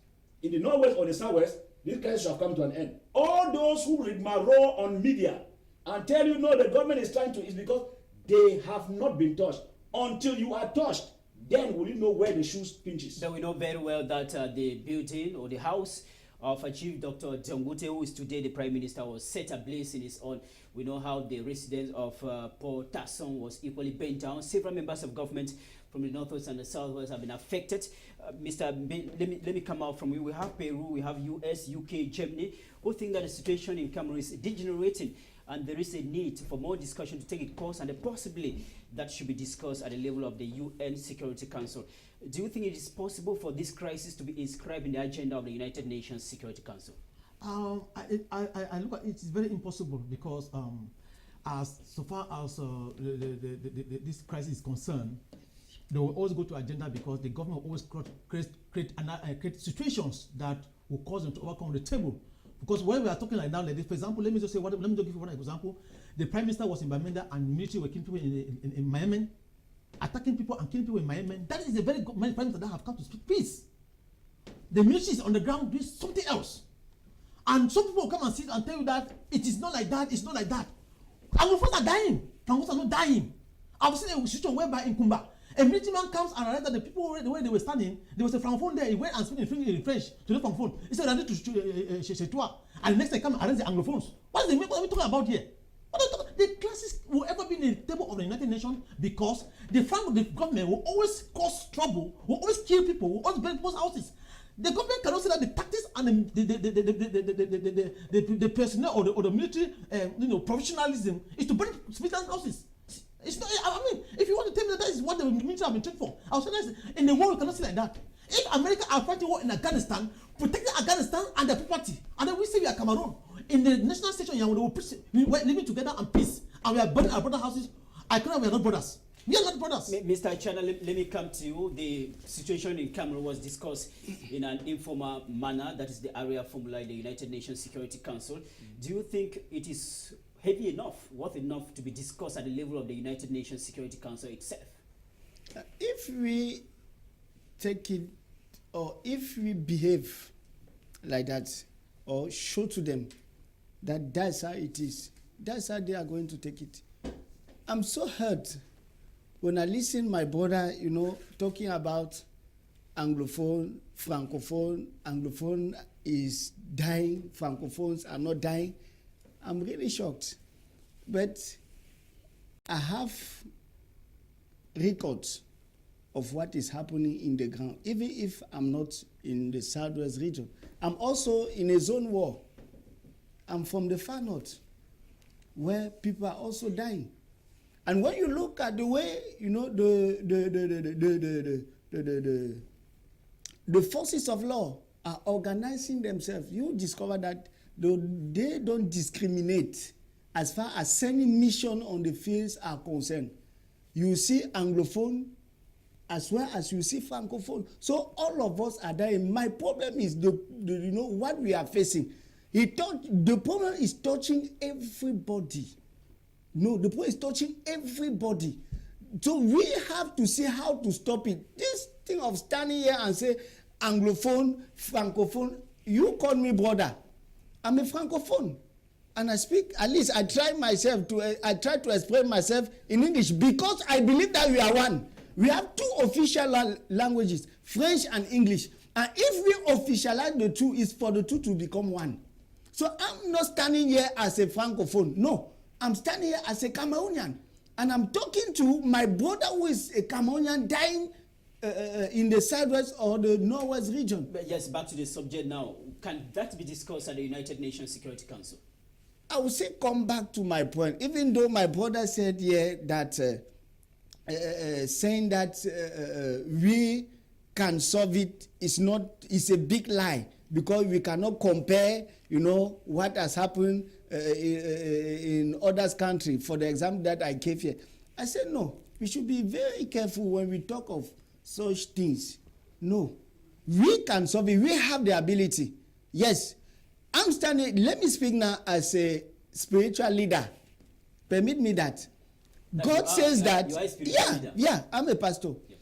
S7: in the northwest or the southwest, this crisis should have come to an end. All those who rigmarole on media and tell you, no, the government is trying to, is because they have not been touched. Until you are touched, then will you know where the shoes pinches.
S1: But we know very well that the building or the house of Chief Dr. Dongute, who is today the Prime Minister, was set ablaze in his own. We know how the residence of Paul Tasson was equally burnt down. Several members of government from the northwest and the southwest have been affected. Let me come out from you. We have Peru, we have US, UK, Germany, who think that the situation in Cameroon is degenerating and there is a need for more discussion to take its course, and possibly that should be discussed at the level of the UN Security Council. Do you think it is possible for this crisis to be inscribed in the agenda of the United Nations Security Council?
S4: I look at it, it's very impossible because as so far as this crisis is concerned, they will always go to agenda because the government will always create situations that will cause them to overcome the table. Because when we are talking like now, like this, for example, let me just give you one example. The Prime Minister was in Bamenda and military were killing people in Miami, attacking people and killing people in Miami. That is a very good Prime Minister that have come to speak peace. The military is on the ground doing something else. And some people will come and sit and tell you that it is not like that, it's not like that. Anglophons are dying. Francophones are not dying. I've seen a situation whereby in Kumba, a military man comes and realized that the people where they were standing, there was a francophone there. He went and spoke in French to the francophone. He said, "I need to chez toi." and the next time come and arrest the Anglophones. What are we talking about here? The classes will ever be in the table of the United Nations because the government will always cause trouble, will always kill people, will always burn people's houses. The government cannot say that the tactics and the personnel or the military professionalism is to burn civilian houses. It's not. I mean, if you want to tell me that is what the military have been trained for, I'll say that in the world we cannot say like that. If America are fighting war in Afghanistan, protecting Afghanistan and their property, and then we say we are Cameroon in the national station, we are living together in peace, and we are burning our brother houses. I cannot. We are not brothers. We are not brothers.
S1: Mr. Chana, let me come to you. The situation in Cameroon was discussed in an informal manner. That is the area formula in the United Nations Security Council. Do you think it is heavy enough, worth enough to be discussed at the level of the United Nations Security Council itself?
S3: If we take it, or if we behave like that, or show to them that that's how it is, that's how they are going to take it. I'm so hurt when I listen my brother, talking about Anglophone, Francophone. Anglophone is dying, Francophones are not dying. I'm really shocked. But I have records of what is happening in the ground, even if I'm not in the southwest region. I'm also in a zone war. I'm from the far north, where people are also dying. And when you look at the way, the forces of law are organizing themselves, you discover that they don't discriminate as far as sending mission on the fields are concerned. You see Anglophone as well as you see Francophone. So all of us are dying. My problem is what we are facing. The problem is touching everybody. No, the problem is touching everybody. So we have to see how to stop it. This thing of standing here and say Anglophone, Francophone, you call me brother. I'm a Francophone. And I speak, at least I try to explain myself in English because I believe that we are one. We have two official languages, French and English. And if we officialize the two, it's for the two to become one. So I'm not standing here as a Francophone. No, I'm standing here as a Cameroonian. And I'm talking to my brother who is a Cameroonian dying in the southwest or the northwest region.
S1: But yes, back to the subject now. Can that be discussed at the United Nations Security Council?
S3: I would say come back to my point. Even though my brother said here that saying that we can solve it is a big lie, because we cannot compare, what has happened in others' country. For the example that I gave here, I said no. We should be very careful when we talk of such things. No, we can solve it. We have the ability. Yes, I'm standing. Let me speak now as a spiritual leader. Permit me that. God says that. Yeah, I'm a pastor. Yeah.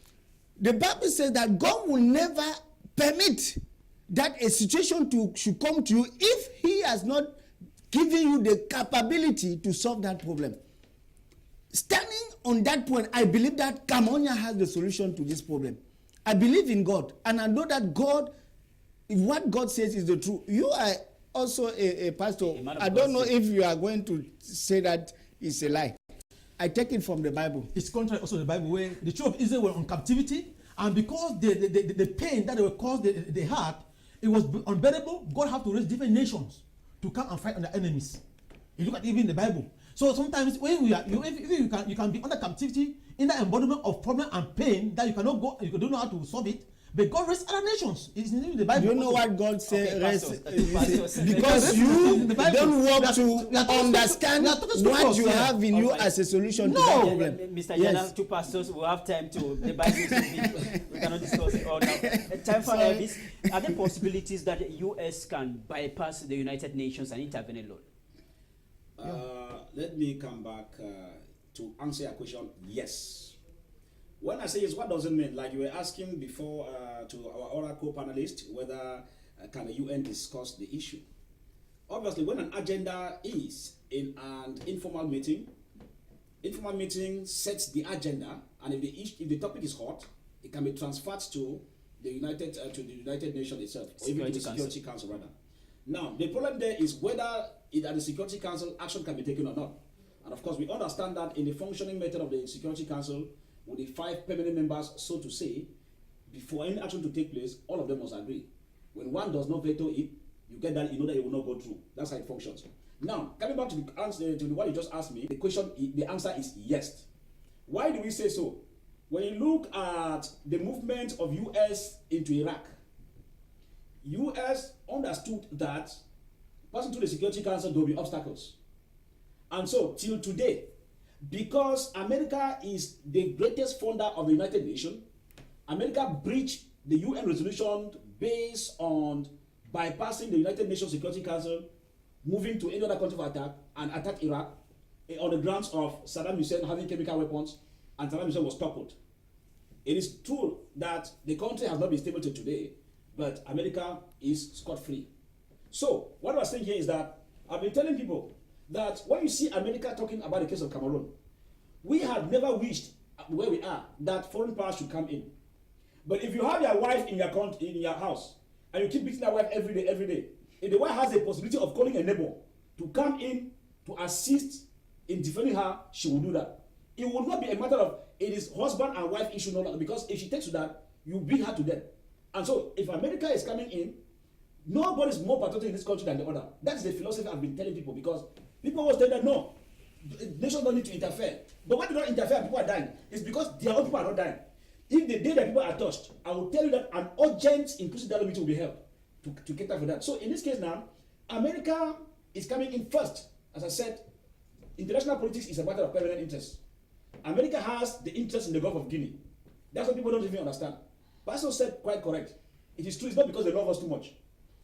S3: The Bible says that God will never permit that a situation should come to you if He has not given you the capability to solve that problem. Standing on that point, I believe that Cameroon has the solution to this problem. I believe in God, and I know that God, what God says is the truth. You are also a pastor. I don't know if you are going to say that it's a lie. I take it from the Bible.
S4: It's contrary also to the Bible, where the children of Israel were on captivity, and because the pain that they were caused the heart, it was unbearable. God had to raise different nations to come and fight on their enemies. You look at even the Bible. So sometimes when you can be under captivity in the embodiment of problem and pain that you cannot go, you don't know how to solve it. But God raised other nations. It's in the Bible.
S3: You know what God said? Because you don't want to understand what you have in you as a solution to that problem.
S1: Mr. Jana, two pastors will have time to. The Bible is big. We cannot discuss it all now. Time for this. Are there possibilities that the U.S. can bypass the United Nations and intervene alone?
S7: Let me come back to answer your question. Yes. When I say yes, what does it mean? Like you were asking before to our other co-panelists whether can the UN discuss the issue. Obviously, when an agenda is in an informal meeting sets the agenda, and if the topic is hot, it can be transferred to the United Nations itself, or even to the Security Council rather. Now, the problem there is whether at the Security Council action can be taken or not. And of course, we understand that in the functioning method of the Security Council, with the 5 permanent members, so to say, before any action to take place, all of them must agree. When one does not veto it, you get that, you know that it will not go through. That's how it functions. Now, coming back to the answer to what you just asked me, the answer is yes. Why do we say so? When you look at the movement of US into Iraq, US understood that passing through the Security Council, there will be obstacles. And so, till today, because America is the greatest funder of the United Nations, America breached the UN resolution based on bypassing the United Nations Security Council, moving to any other country for attack, and attack Iraq on the grounds of Saddam Hussein having chemical weapons, and Saddam Hussein was toppled. It is true that the country has not been stable till today, but America is scot-free. So, what I was saying here is that I've been telling people that when you see America talking about the case of Cameroon, we have never wished where we are that foreign powers should come in. But if you have your wife in your house, and you keep beating that wife every day, if the wife has the possibility of calling a neighbor to come in to assist in defending her, she will do that. It will not be a matter of it is husband and wife issue no longer, because if she takes to that, you beat her to death. And so, if America is coming in, nobody is more patriotic in this country than the other. That's the philosophy I've been telling people, because people always tell that no, nations don't need to interfere. But when they don't interfere, people are dying. It's because their own people are not dying. If the day that people are touched, I will tell you that an urgent inclusive dialogue meeting will be held to cater for that. So in this case now, America is coming in first. As I said, international politics is a matter of permanent interest. America has the interest in the Gulf of Guinea. That's what people don't even understand. Pastor said quite correct. It is true, it's not because they love us too much.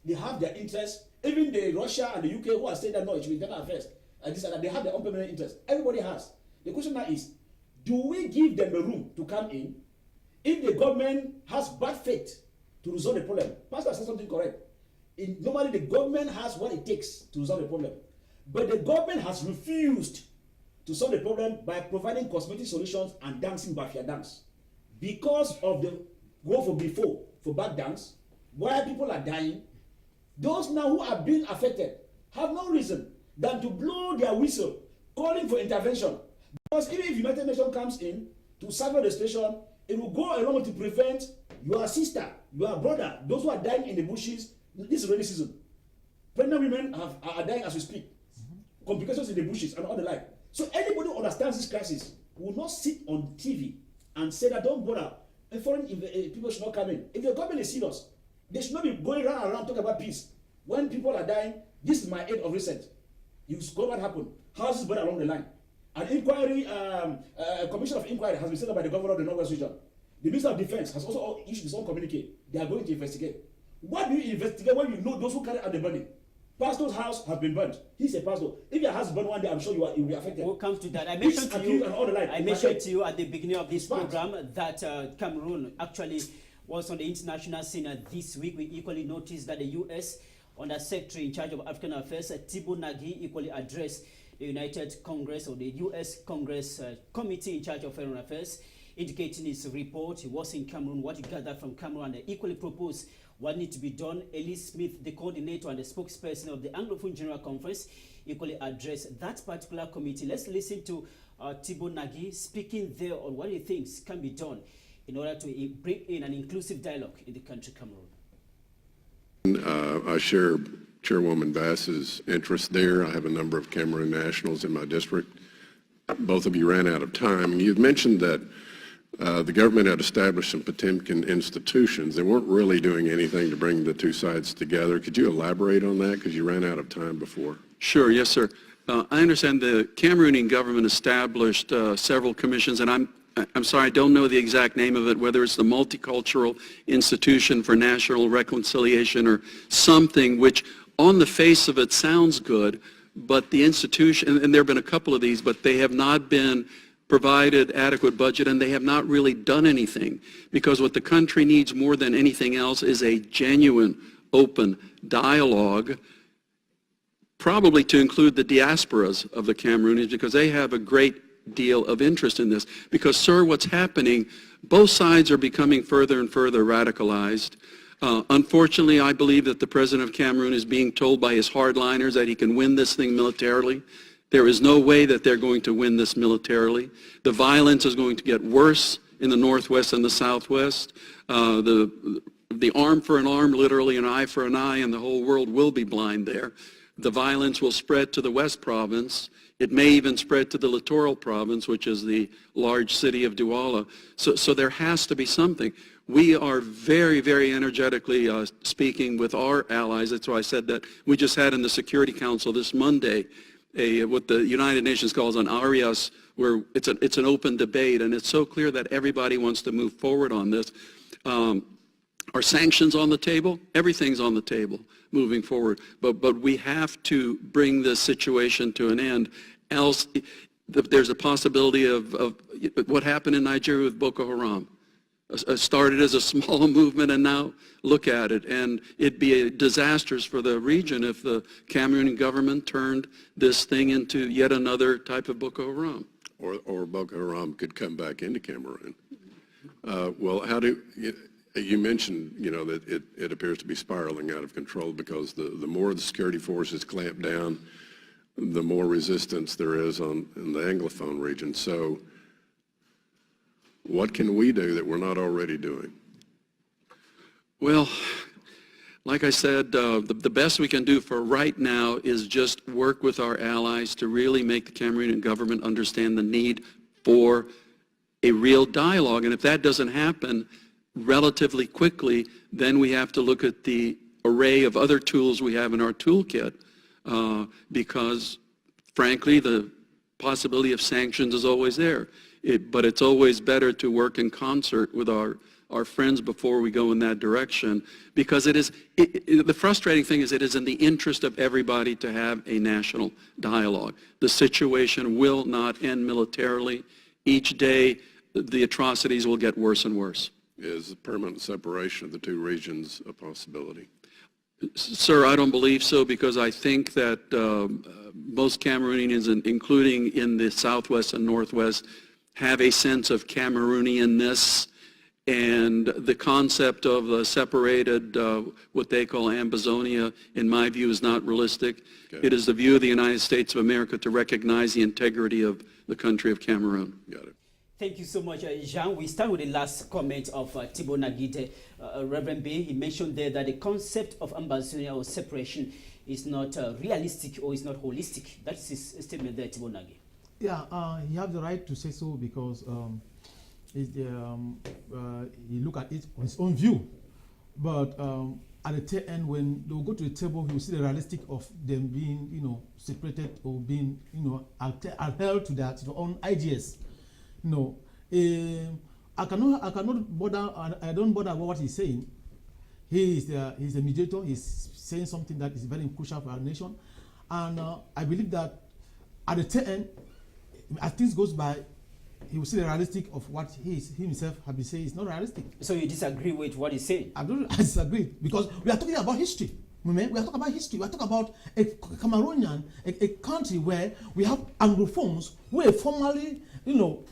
S7: They have their interest. Even the Russia and the UK who are saying that no, it should be internal affairs, and this and that, they have their own permanent interest. Everybody has. The question now is, do we give them the room to come in if the government has bad faith to resolve the problem? Pastor said something correct. Normally, the government has what it takes to resolve the problem. But the government has refused to solve the problem by providing cosmetic solutions and dancing Bafia dance. Because of the go for bad dance, while people are dying, those now who are being affected have no reason than to blow their whistle, calling for intervention. Because even if United Nations comes in to salvage the situation, it will go along to prevent your sister, your brother, those who are dying in the bushes. This is rainy season. Pregnant women are dying as we speak. Complications in the bushes and all the like. So anybody who understands this crisis will not sit on TV and say that don't bother. Foreign people should not come in. If the government is serious, they should not be going around talking about peace. When people are dying, this is my aid of recent. You saw what happened. Houses burned along the line. An inquiry, a commission of inquiry has been set up by the governor of the Northwest region. The Minister of Defense has also issued his own communique. They are going to investigate. What do you investigate when you know those who carry out the burning? Pastor's house has been burnt. He's a pastor. If your house is burnt one day, I'm sure you will be affected.
S1: We'll come to that. I mentioned to you at the beginning of this program that Cameroon actually was on the international scene this week. We equally noticed that the U.S. Under Secretary in charge of African Affairs, Thibault Nagy, equally addressed the United Congress or the U.S. Congress Committee in charge of Foreign Affairs, indicating his report. He was in Cameroon, what he gathered from Cameroon, and equally proposed what needs to be done. Elise Smith, the coordinator and the spokesperson of the Anglophone General Conference, equally addressed that particular committee. Let's listen to Thibault Nagy speaking there on what he thinks can be done in order to bring in an inclusive dialogue in the country, Cameroon.
S8: I share Chairwoman Bass's interest there. I have a number of Cameroon nationals in my district. Both of you ran out of time. You've mentioned that the government had established some Potemkin institutions. They weren't really doing anything to bring the two sides together. Could you elaborate on that, because you ran out of time before?
S9: Sure, yes, sir. I understand the Cameroonian government established several commissions, and I'm sorry, I don't know the exact name of it, whether it's the Multicultural Institution for National Reconciliation or something, which on the face of it sounds good, but the institution, and there have been a couple of these, but they have not been provided adequate budget, and they have not really done anything, because what the country needs more than anything else is a genuine, open dialogue, probably to include the diasporas of the Cameroonians, because they have a great deal of interest in this. Because, sir, what's happening, both sides are becoming further and further radicalized. Unfortunately, I believe that the president of Cameroon is being told by his hardliners that he can win this thing militarily. There is no way that they're going to win this militarily. The violence is going to get worse in the northwest and the southwest. The arm for an arm, literally an eye for an eye, and the whole world will be blind there. The violence will spread to the West Province. It may even spread to the Littoral Province, which is the large city of Douala. So there has to be something. We are very, very energetically speaking with our allies. That's why I said that we just had in the Security Council this Monday what the United Nations calls an ARIAS, where it's an open debate, and it's so clear that everybody wants to move forward on this. Are sanctions on the table? Everything's on the table moving forward. But we have to bring this situation to an end. Else, there's a possibility of what happened in Nigeria with Boko Haram. Started as a small movement, and now look at it. And it'd be disastrous for the region if the Cameroonian government turned this thing into yet another type of Boko Haram.
S8: Or Boko Haram could come back into Cameroon. Well, how do you mentioned, that it appears to be spiraling out of control because the more the security forces clamp down, the more resistance there is in the Anglophone region. So what can we do that we're not already doing?
S9: Well, like I said, the best we can do for right now is just work with our allies to really make the Cameroonian government understand the need for a real dialogue. And if that doesn't happen relatively quickly, then we have to look at the array of other tools we have in our toolkit, because frankly the possibility of sanctions is always there. But it's always better to work in concert with our friends before we go in that direction, because the frustrating thing is it is in the interest of everybody to have a national dialogue. The situation will not end militarily. Each day the atrocities will get worse and worse.
S8: Is the permanent separation of the two regions a possibility?
S9: Sir, I don't believe so, because I think that most Cameroonians, including in the southwest and northwest, have a sense of Cameroonianness, and the concept of a separated, what they call Ambazonia, in my view, is not realistic. Okay. It is the view of the United States of America to recognize the integrity of the country of Cameroon.
S8: Got it.
S1: Thank you so much, Jean. We start with the last comment of Thibault Nagite. Reverend B, he mentioned there that the concept of Ambazonia or separation is not realistic or is not holistic. That's his statement there, Thibault Nagite.
S4: Yeah, he has the right to say so because he look at it on his own view. But at the tail end, when they will go to the table, he will see the realistic of them being, separated or being, adhered to their own ideas. No, I cannot bother. I don't bother about what he's saying. He's a mediator. He's saying something that is very crucial for our nation, and I believe that at the tail end, as things goes by, he will see the realistic of what he himself has been saying is not realistic.
S1: So you disagree with what he's saying?
S4: I disagree, because we are talking about history. We are talking about history. We are talking about a Cameroonian, a country where we have Anglophones who were formerly,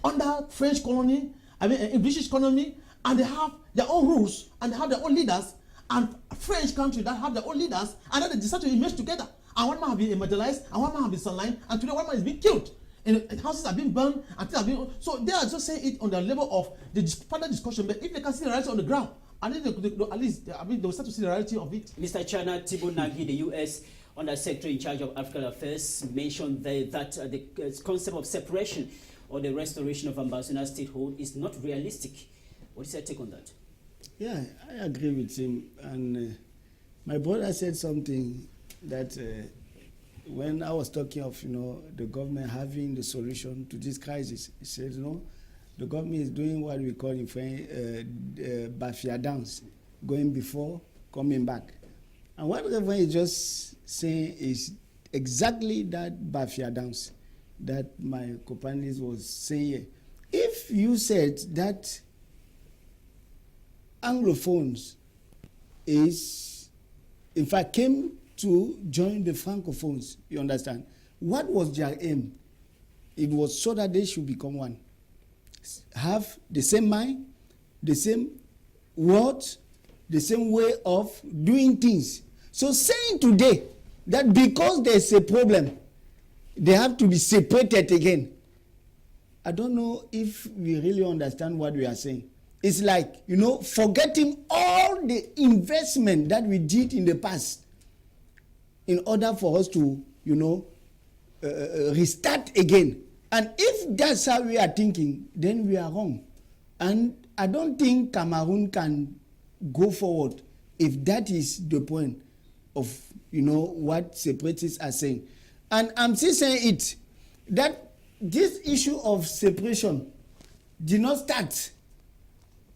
S4: under French colony, a British colony, and they have their own rules and they have their own leaders, and a French country that have their own leaders, and then they decide to emerge together. And one man has been evangelized, and one man has been sidelined, and today one man is being killed. And houses are being burned, and things are being. So they are just saying it on the level of the further discussion. But if they can see the reality on the ground, and then at least they will start to see the reality of it.
S1: Mr. Chana, Thibault Nagite, the U.S. Under Secretary in charge of African Affairs, mentioned that the concept of separation or the restoration of Ambazonia statehood is not realistic. What is your take on that?
S3: Yeah, I agree with him. And my brother said something that when I was talking of, the government having the solution to this crisis, he said, the government is doing what we call in French Bafia dance, going before, coming back. And what the government is just saying is exactly that Bafia dance that my companions was saying here. If you said that Anglophones in fact, came to join the Francophones, you understand, what was their aim? It was so that they should become one. Have the same mind, the same words, the same way of doing things. So saying today that because there's a problem, they have to be separated again, I don't know if we really understand what we are saying. It's like, forgetting all the investment that we did in the past in order for us to, restart again. And if that's how we are thinking, then we are wrong. And I don't think Cameroon can go forward if that is the point of, what separatists are saying. And I'm still saying it, that this issue of separation did not start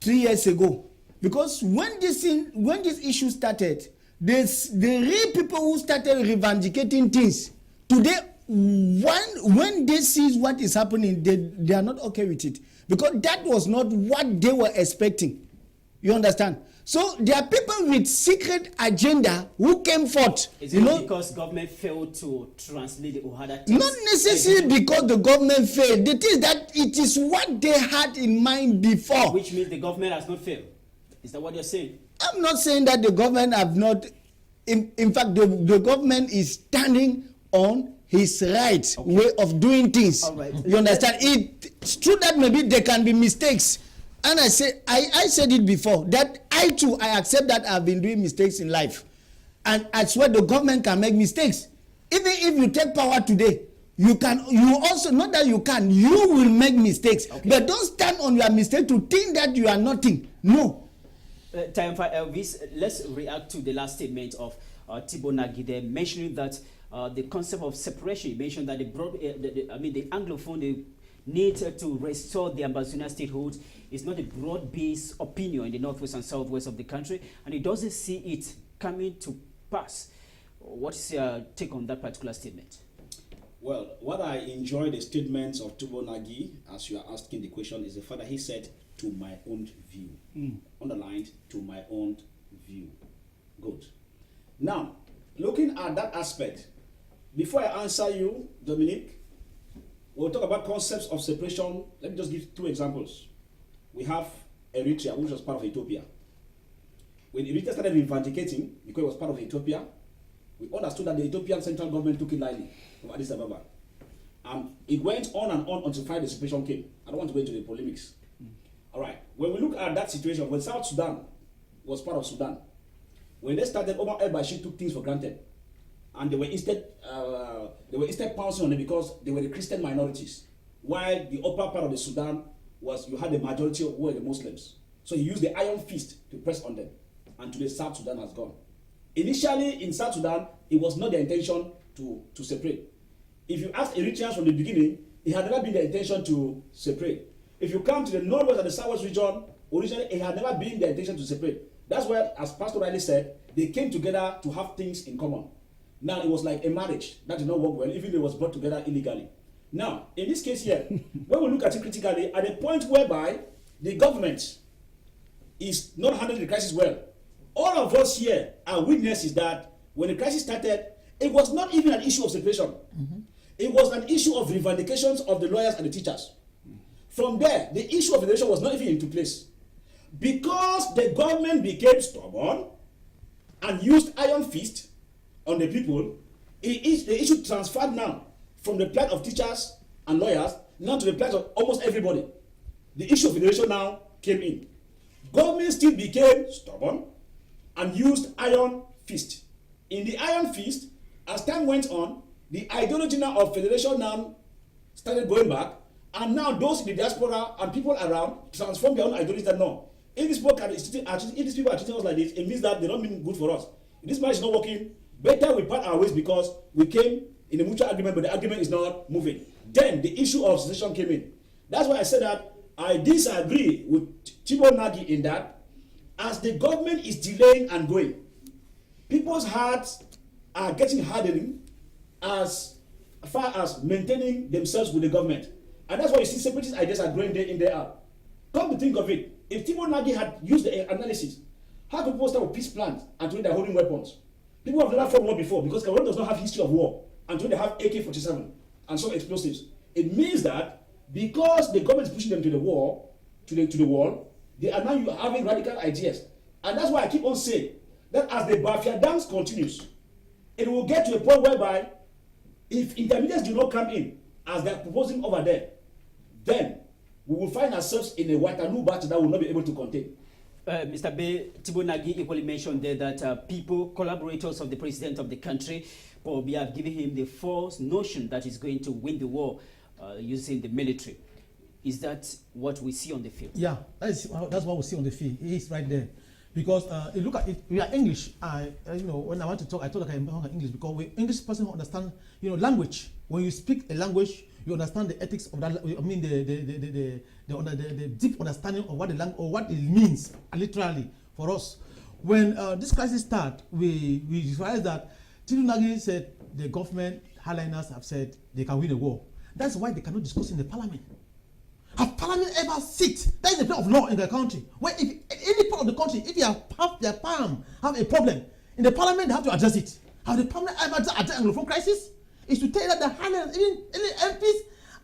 S3: 3 years ago. Because when this issue started, the real people who started revendicating things, today, when they see what is happening, they are not okay with it. Because that was not what they were expecting. You understand? So there are people with secret agenda who came forth.
S1: Is it because government failed to translate the Ohada text?
S3: Not necessarily because the government failed. The thing is that it is what they had in mind before.
S1: Which means the government has not failed. Is that what you're saying?
S3: I'm not saying that the government have not. In fact, the government is standing on his right way of doing things.
S1: All right.
S3: You understand? It's true that maybe there can be mistakes. And I said it before, that I too, I accept that I've been doing mistakes in life. And I swear the government can make mistakes. Even if you take power today, you also, not that you can, you will make mistakes. Okay. But don't stand on your mistake to think that you are nothing. No.
S1: Time for Elvis, let's react to the last statement of Thibault Nagy there, mentioning that the concept of separation. He mentioned that the Anglophone, the need to restore the Ambazonian statehood is not a broad-based opinion in the northwest and southwest of the country, and he doesn't see it coming to pass. What is your take on that particular statement?
S7: Well, what I enjoy the statements of Thibault Nagy, as you are asking the question, is the fact that he said, to my own view. Underlined, to my own view. Good. Now, looking at that aspect, before I answer you, Dominic, we'll talk about concepts of separation. Let me just give 2 examples. We have Eritrea, which was part of Ethiopia. When Eritrea started reivindicating, because it was part of Ethiopia, we understood that the Ethiopian central government took it lightly from Addis Ababa. And it went on and on until finally the separation came. I don't want to go into the polemics. All right. When we look at that situation, when South Sudan was part of Sudan, when they started, Omar el-Bashir took things for granted. And they were instead pouncing on it because they were the Christian minorities. While the upper part of the Sudan you had the majority who were the Muslims. So he used the iron fist to press on them. And today South Sudan has gone. Initially in South Sudan, it was not their intention to separate. If you ask Eritreans from the beginning, it had never been their intention to separate. If you come to the northwest and the southwest region, originally it had never been their intention to separate. That's why, as Pastor Riley said, they came together to have things in common. Now it was like a marriage that did not work well, even though it was brought together illegally. Now, in this case here, when we look at it critically, at a point whereby the government is not handling the crisis well, all of us here are witnesses that when the crisis started, it was not even an issue of separation. It was an issue of revendications of the lawyers and the teachers. From there, the issue of federation was not even into place. Because the government became stubborn and used iron fist on the people, the issue transferred now from the plight of teachers and lawyers now to the plight of almost everybody. The issue of federation now came in. Government still became stubborn and used iron fist. In the iron fist, as time went on, the ideology now of federation now started going back, and now those in the diaspora and people around transform their own ideology that no. If these people are treating us like this, it means that they don't mean good for us. If this marriage is not working, better we part our ways because we came in a mutual agreement, but the agreement is not moving. Then the issue of secession came in. That's why I said that I disagree with Thibault Nagy in that as the government is delaying and going, people's hearts are getting hardened as far as maintaining themselves with the government. And that's why you see separatist ideas are growing day in, day out. Come to think of it, if Thibault Nagy had used the analysis, how could people start with peace plans and today they're holding weapons? People have never fought war before because Cameroon does not have history of war, and today they have AK-47 and some explosives. It means that because the government is pushing them to the war, to the wall, they are now having radical ideas. And that's why I keep on saying that as the Bafia dance continues, it will get to a point whereby if intermediates do not come in, as they're proposing over there, then we will find ourselves in a Waterloo battle that will not be able to contain.
S1: Mr. B. Tibonagi equally mentioned there that people, collaborators of the president of the country, probably have given him the false notion that he's going to win the war using the military. Is that what we see on the field?
S4: Yeah, that's what we see on the field. He's right there. Because you look at it, we are English. When I want to talk, I talk like I'm English because we English person understand, language. When you speak a language, you understand the ethics of that. I mean, the deep understanding of what the language or what it means, literally for us. When this crisis started, we realized that Tibonagi said the government hardliners have said they can win the war. That's why they cannot discuss in the parliament. Have parliament ever sit? That is the play of law in the country. Where if any part of the country, if you have their palm have a problem, in the parliament they have to address it. Have the parliament ever addressed the Anglophone crisis? Is to tell you that the highlanders, even MPs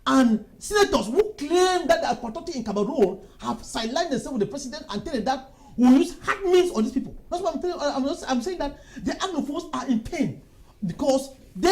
S4: and senators who claim that they are patriotic in Cameroon have sidelined themselves with the president and telling that we use hard means on these people. That's what I'm telling you. I'm saying that the Anglophones are in pain because the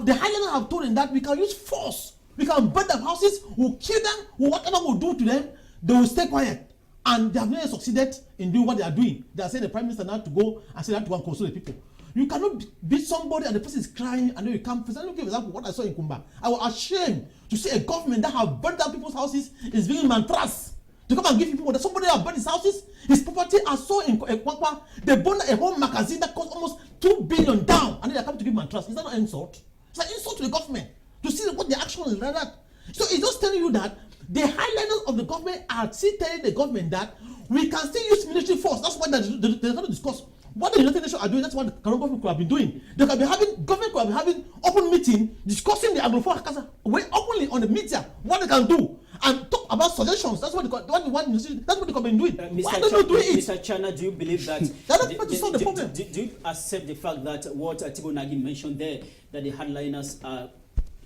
S4: highlanders have told them that we can use force. We can burn their houses, we'll kill them, whatever we'll do to them, they will stay quiet. And they have never succeeded in doing what they are doing. They are saying the prime minister now to go and say that to go and console the people. You cannot beat somebody and the person is crying and then you come. Let me give an example what I saw in Kumba. I was ashamed to see a government that have burned down people's houses is being mantras. To come and give people that somebody have burned his houses, his property. I saw in Kwakwa, they burned a whole magazine that cost almost 2 billion down and then they come to give mantras. Is that not an insult? It's an insult to the government. To see what the action is like that. So it's just telling you that the highlanders of the government are still telling the government that we can still use military force. That's what they're trying to discuss. What the United Nations are doing, that's what the Cameroon government could have been doing. Government could have been having open meeting discussing the Anglophone way openly on the media, what they can do, and talk about suggestions. That's what they have been doing. Why don't you do it?
S1: Mr. Chana, do you believe that
S4: the problem.
S1: Do you accept the fact that what Tibonagi mentioned there, that the hardliners are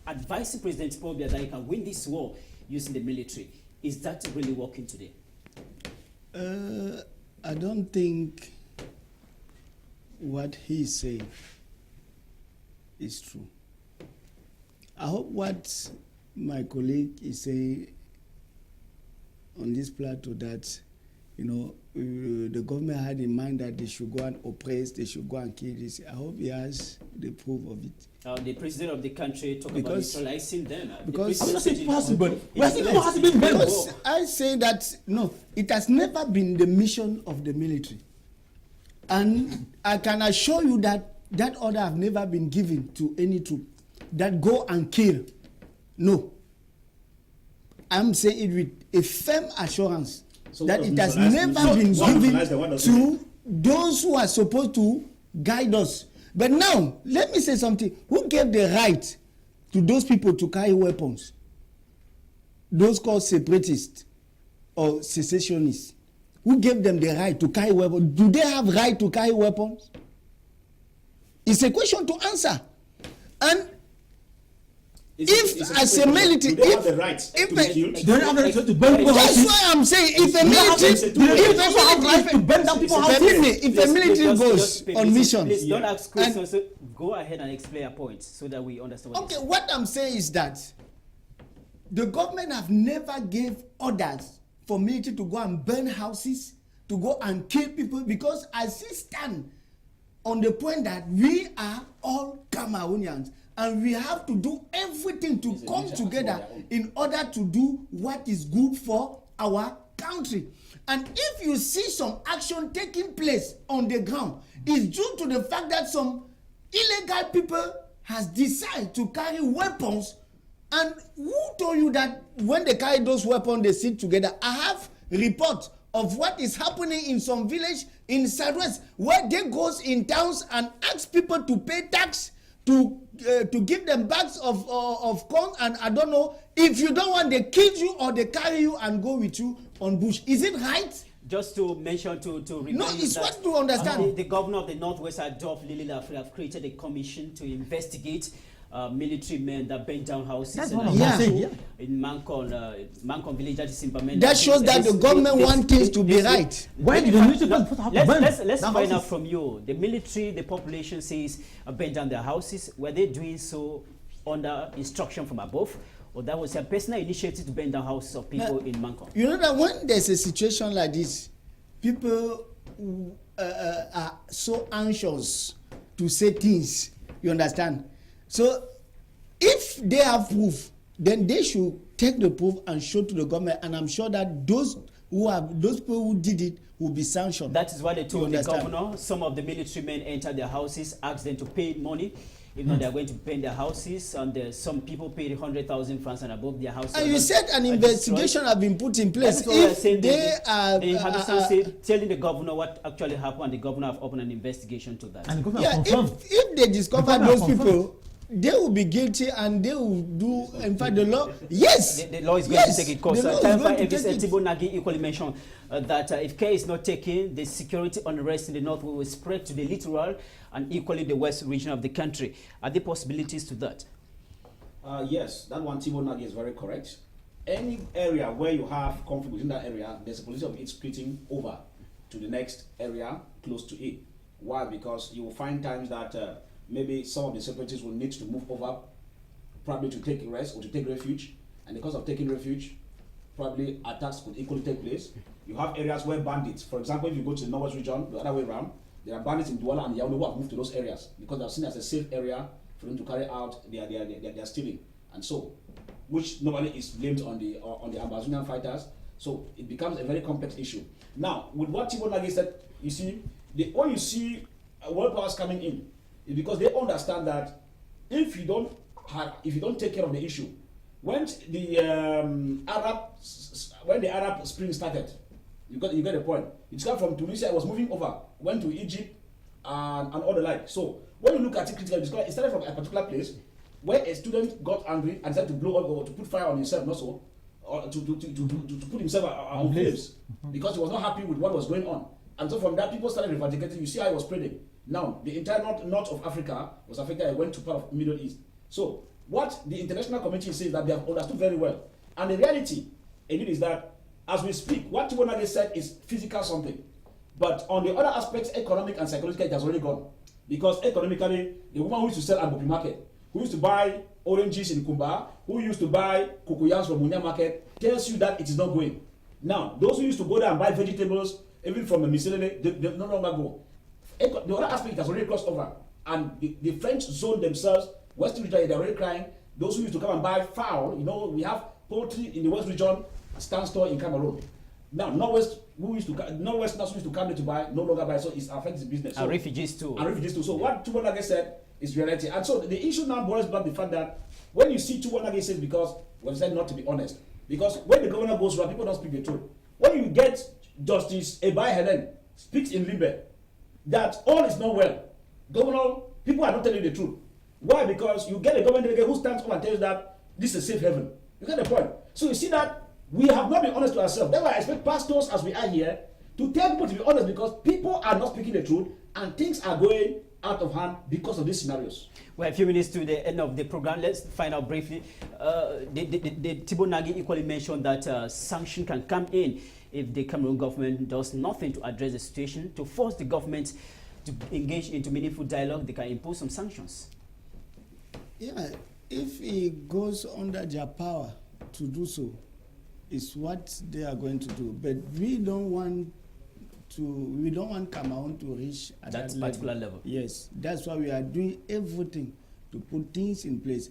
S1: advising President Pobia that he can win this war using the military? Is that really working today?
S3: I don't think what he is saying is true. I hope what my colleague is saying on this plateau that, the government had in mind that they should go and oppress, they should go and kill this. I hope he has the proof of it.
S1: The president of the country talk about neutralizing them.
S3: Because
S4: it's impossible.
S3: Because I say that, no, it has never been the mission of the military. And I can assure you that that order have never been given to any troop that go and kill. No. I'm saying it with a firm assurance that it has never been given to those who are supposed to guide us. But now, let me say something. Who gave the right to those people to carry weapons? Those called separatists or secessionists. Who gave them the right to carry weapons? Do they have right to carry weapons? It's a question to answer. And if as a military,
S7: they have the right to be killed.
S4: They don't have the right to burn people's houses.
S3: That's why I'm saying if a military goes on mission,
S1: please don't ask questions. Go ahead and explain your point so that we understand.
S3: Okay, what I'm saying is that the government have never gave orders for military to go and burn houses, to go and kill people, because I still stand on the point that we are all Cameroonians. And we have to do everything to come together in order to do what is good for our country. And if you see some action taking place on the ground, it's due to the fact that some illegal people has decided to carry weapons. And who told you that when they carry those weapons, they sit together? I have reports of what is happening in some village in Southwest, where they goes in towns and ask people to pay tax, to give them bags of corn, and I don't know, if you don't want, they kill you or they carry you and go with you on bush. Is it right?
S1: Just to mention, to remind
S3: no, it's what to understand.
S1: The governor of the Northwest, Adolf Lililaf, have created a commission to investigate military men that burned down houses
S4: That's
S1: in
S4: what I'm saying, yeah.
S1: in Mancon village, that is in Bamenda.
S3: That shows that the government wants things to be right.
S4: Why did the military men
S1: Let's find out from you. The military, the population says burned down their houses. Were they doing so under instruction from above, or that was a personal initiative to burn down houses of people in Mancon?
S3: You know that when there's a situation like this, people are so anxious to say things, you understand? So if they have proof, then they should take the proof and show to the government, and I'm sure that those people who did it will be sanctioned.
S1: That is what they told the governor. Some of the military men entered their houses, asked them to pay money. If not, they are going to burn their houses, and some people paid 100,000 francs and above their houses.
S3: And you said an investigation has been put in place. If they are
S1: telling the governor what actually happened, and the governor have opened an investigation to that.
S4: And the governor
S3: yeah, if they discover those people, they will be guilty and they will do, in fact, the law, yes.
S1: The law is going to take it course. Thibault Nagy equally mentioned that if care is not taken, the security unrest in the north will spread to the littoral and equally the west region of the country. Are there possibilities to that?
S7: Yes, that one Thibault Nagy is very correct. Any area where you have conflict within that area, there's a possibility of it splitting over to the next area close to it. Why? Because you will find times that maybe some of the separatists will need to move over, probably to take rest or to take refuge, and because of taking refuge, probably attacks could equally take place. You have areas where bandits, for example, if you go to the northwest region, the other way around, there are bandits in Douala and Yaoundé who have moved to those areas because they are seen as a safe area for them to carry out their stealing, and so, which normally is blamed on the Amazonian fighters. So it becomes a very complex issue. Now, with what Thibault Nagy said, you see, when you see world powers coming in, is because they understand that if you don't take care of the issue, when the Arab Spring started, you get the point. It started from Tunisia, it was moving over, went to Egypt and all the like. So when you look at it critically, it started from a particular place where a student got angry and started to blow up or to put fire on himself, not so, or to put himself on flames because he was not happy with what was going on. And so from that, people started reverdicating. You see how it was spreading. Now, the entire north of Africa was affected. It went to part of Middle East. So, what the international community says that they have understood very well. And the reality, indeed, is that as we speak, what Thibault Nagy said is physical something. But on the other aspects, economic and psychological, it has already gone. Because economically, the woman who used to sell at Bopi Market, who used to buy oranges in Kumba, who used to buy cocoyams from Munya Market, tells you that it is not going. Now, those who used to go there and buy vegetables, even from a miscellany, they no longer go. The other aspect has already crossed over, and the French zone themselves, Western region, they're already crying. Those who used to come and buy fowl, we have poultry in the West region, stand store in Cameroon. Now, Northwest used to come there to buy, no longer buy, so it affects the business. So,
S1: and refugees too.
S7: So what Thibault Nagy said is reality. And so the issue now boils back to the fact that when you see Thibault Nagy says, because we said not to be honest, because when the governor goes around, people don't speak the truth. When you get Justice Ebai Helen speaks in Libe, that all is not well. Governor, people are not telling the truth. Why? Because you get a government delegate who stands up and tells that this is a safe haven. You get the point? So you see that we have not been honest to ourselves. That's why I expect pastors, as we are here, to tell people to be honest, because people are not speaking the truth and things are going out of hand because of these scenarios.
S1: Well, a few minutes to the end of the program. Let's find out briefly. The Thibault Nagy equally mentioned that sanction can come in if the Cameroon government does nothing to address the situation. To force the government to engage into meaningful dialogue, they can impose some sanctions.
S3: Yeah, if it goes under their power to do so, is what they are going to do. But we don't want Cameroon to reach at that particular level. Yes, that's why we are doing everything to put things in place.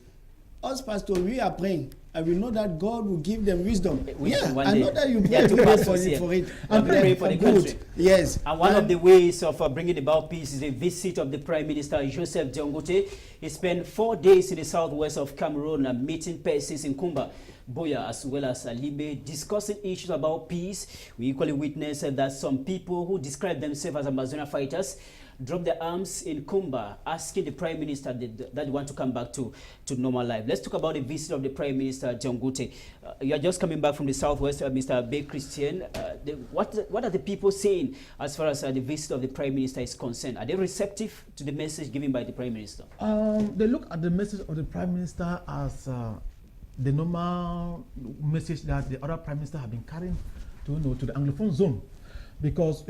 S3: Us pastors, we are praying, and we know that God will give them wisdom. I know that you pray for it.
S1: And pray for the country.
S3: Yes.
S1: And one of the ways of bringing about peace is the visit of the Prime Minister, Joseph Diangote. He spent 4 days in the southwest of Cameroon meeting persons in Kumba. Boya as well as Libe, discussing issues about peace. We equally witnessed that some people who describe themselves as Amazona fighters dropped their arms in Kumba, asking the Prime Minister that they want to come back to normal life. Let's talk about the visit of the Prime Minister, John Gute. You are just coming back from the Southwest, Mr. Bay Christian. What are the people saying as far as the visit of the Prime Minister is concerned? Are they receptive to the message given by the Prime Minister?
S4: They look at the message of the Prime Minister as the normal message that the other Prime Minister have been carrying to the Anglophone zone, because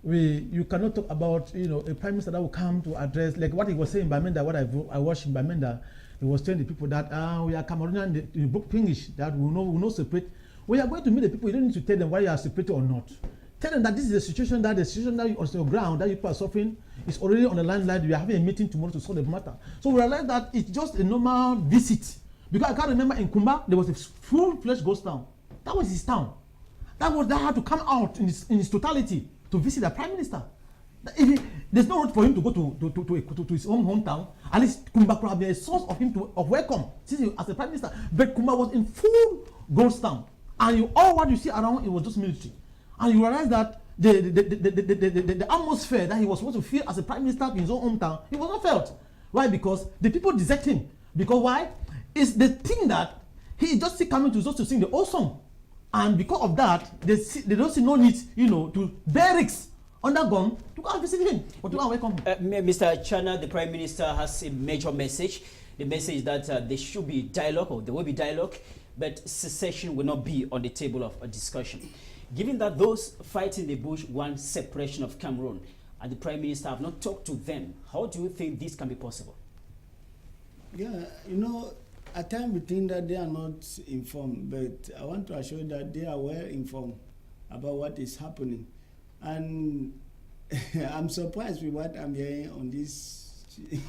S4: you cannot talk about a Prime Minister that will come to address, like what he was saying in Bamenda. What I watched in Bamenda, he was telling the people that we are Cameroonian, in book English, that we will not separate. We are going to meet the people. You don't need to tell them why you are separated or not. Tell them that this is the situation that on the ground that people are suffering is already on the limelight. We are having a meeting tomorrow to solve the matter. So we realize that it's just a normal visit. Because I can't remember in Kumba, there was a full-fledged ghost town. That was his town. That had to come out in its totality to visit the Prime Minister. There's no road for him to go to his own hometown. At least Kumba could have been a source of him of welcome as a Prime Minister. But Kumba was in full ghost town. And all what you see around, it was just military. And you realize that the atmosphere that he was supposed to feel as a Prime Minister in his own hometown, he was not felt. Why? Because the people desert him. Because why? It's the thing that he just see coming to sing the old song. And because of that, they don't see no need, to barracks under gun to go and visit him or to go and welcome him.
S1: Mr. Chana, the Prime Minister has a major message. The message is that there should be dialogue, or there will be dialogue, but secession will not be on the table of a discussion. Given that those fighting the bush want separation of Cameroon, and the Prime Minister have not talked to them, how do you think this can be possible?
S3: Yeah, at times we think that they are not informed, but I want to assure you that they are well informed about what is happening. And I'm surprised with what I'm hearing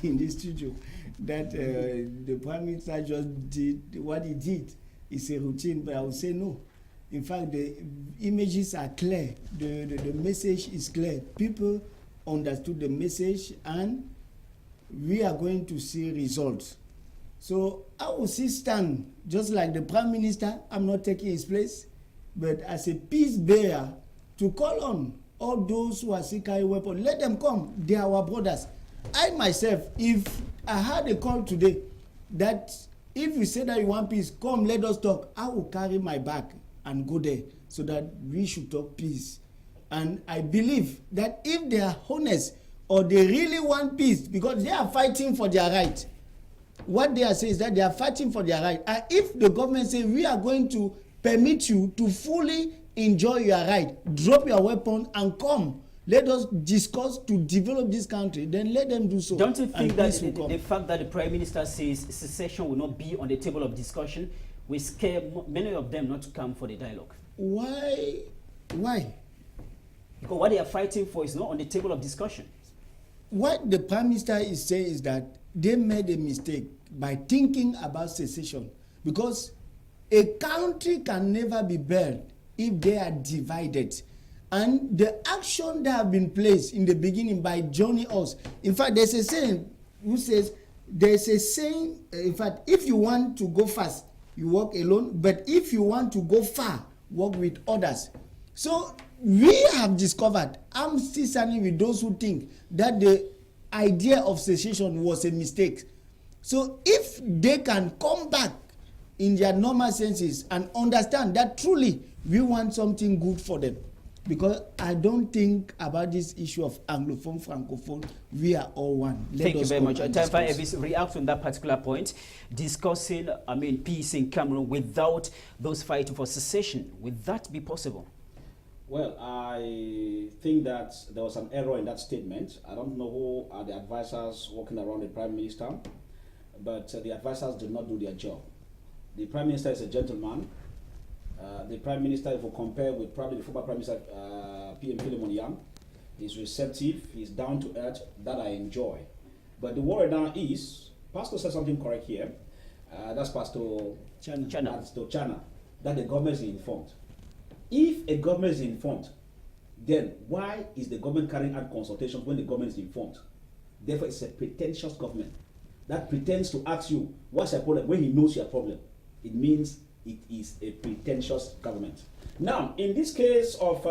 S3: in this studio, that the Prime Minister just did what he did. It's a routine, but I would say no. In fact, the images are clear. The message is clear. People understood the message, and we are going to see results. So I will still stand, just like the Prime Minister. I'm not taking his place, but as a peace bearer, to call on all those who are still carrying weapons, let them come. They are our brothers. I myself, if I had a call today that if you say that you want peace, come, let us talk, I will carry my bag and go there so that we should talk peace. And I believe that if they are honest or they really want peace, because they are fighting for their right, what they are saying is that they are fighting for their right. And if the government says we are going to permit you to fully enjoy your right, drop your weapon and come, let us discuss to develop this country, then let them do so.
S1: Don't you think that the fact that the Prime Minister says secession will not be on the table of discussion will scare many of them not to come for the dialogue?
S3: Why?
S1: Because what they are fighting for is not on the table of discussion.
S3: What the Prime Minister is saying is that they made a mistake by thinking about secession, because a country can never be built if they are divided. And the action that have been placed in the beginning by joining us, in fact, there's a saying in fact, if you want to go fast, you walk alone, but if you want to go far, walk with others. So we have discovered, I'm still standing with those who think that the idea of secession was a mistake. So if they can come back in their normal senses and understand that truly we want something good for them, because I don't think about this issue of Anglophone, Francophone, we are all one.
S1: Thank you very much. Time for Evis react on that particular point, discussing, peace in Cameroon without those fighting for secession. Would that be possible?
S7: Well, I think that there was an error in that statement. I don't know who are the advisors working around the Prime Minister, but the advisors did not do their job. The Prime Minister is a gentleman. The Prime Minister, if we compare with probably the former Prime Minister, PM Philemon Yang, he's receptive, he's down to earth, that I enjoy. But the worry now is, Pastor said something correct here, that's Pastor Chana, that the government is informed. If a government is informed, then why is the government carrying out consultations when the government is informed? Therefore, it's a pretentious government that pretends to ask you, what's your problem, when he knows your problem. It means it is a pretentious government. Now, in this case of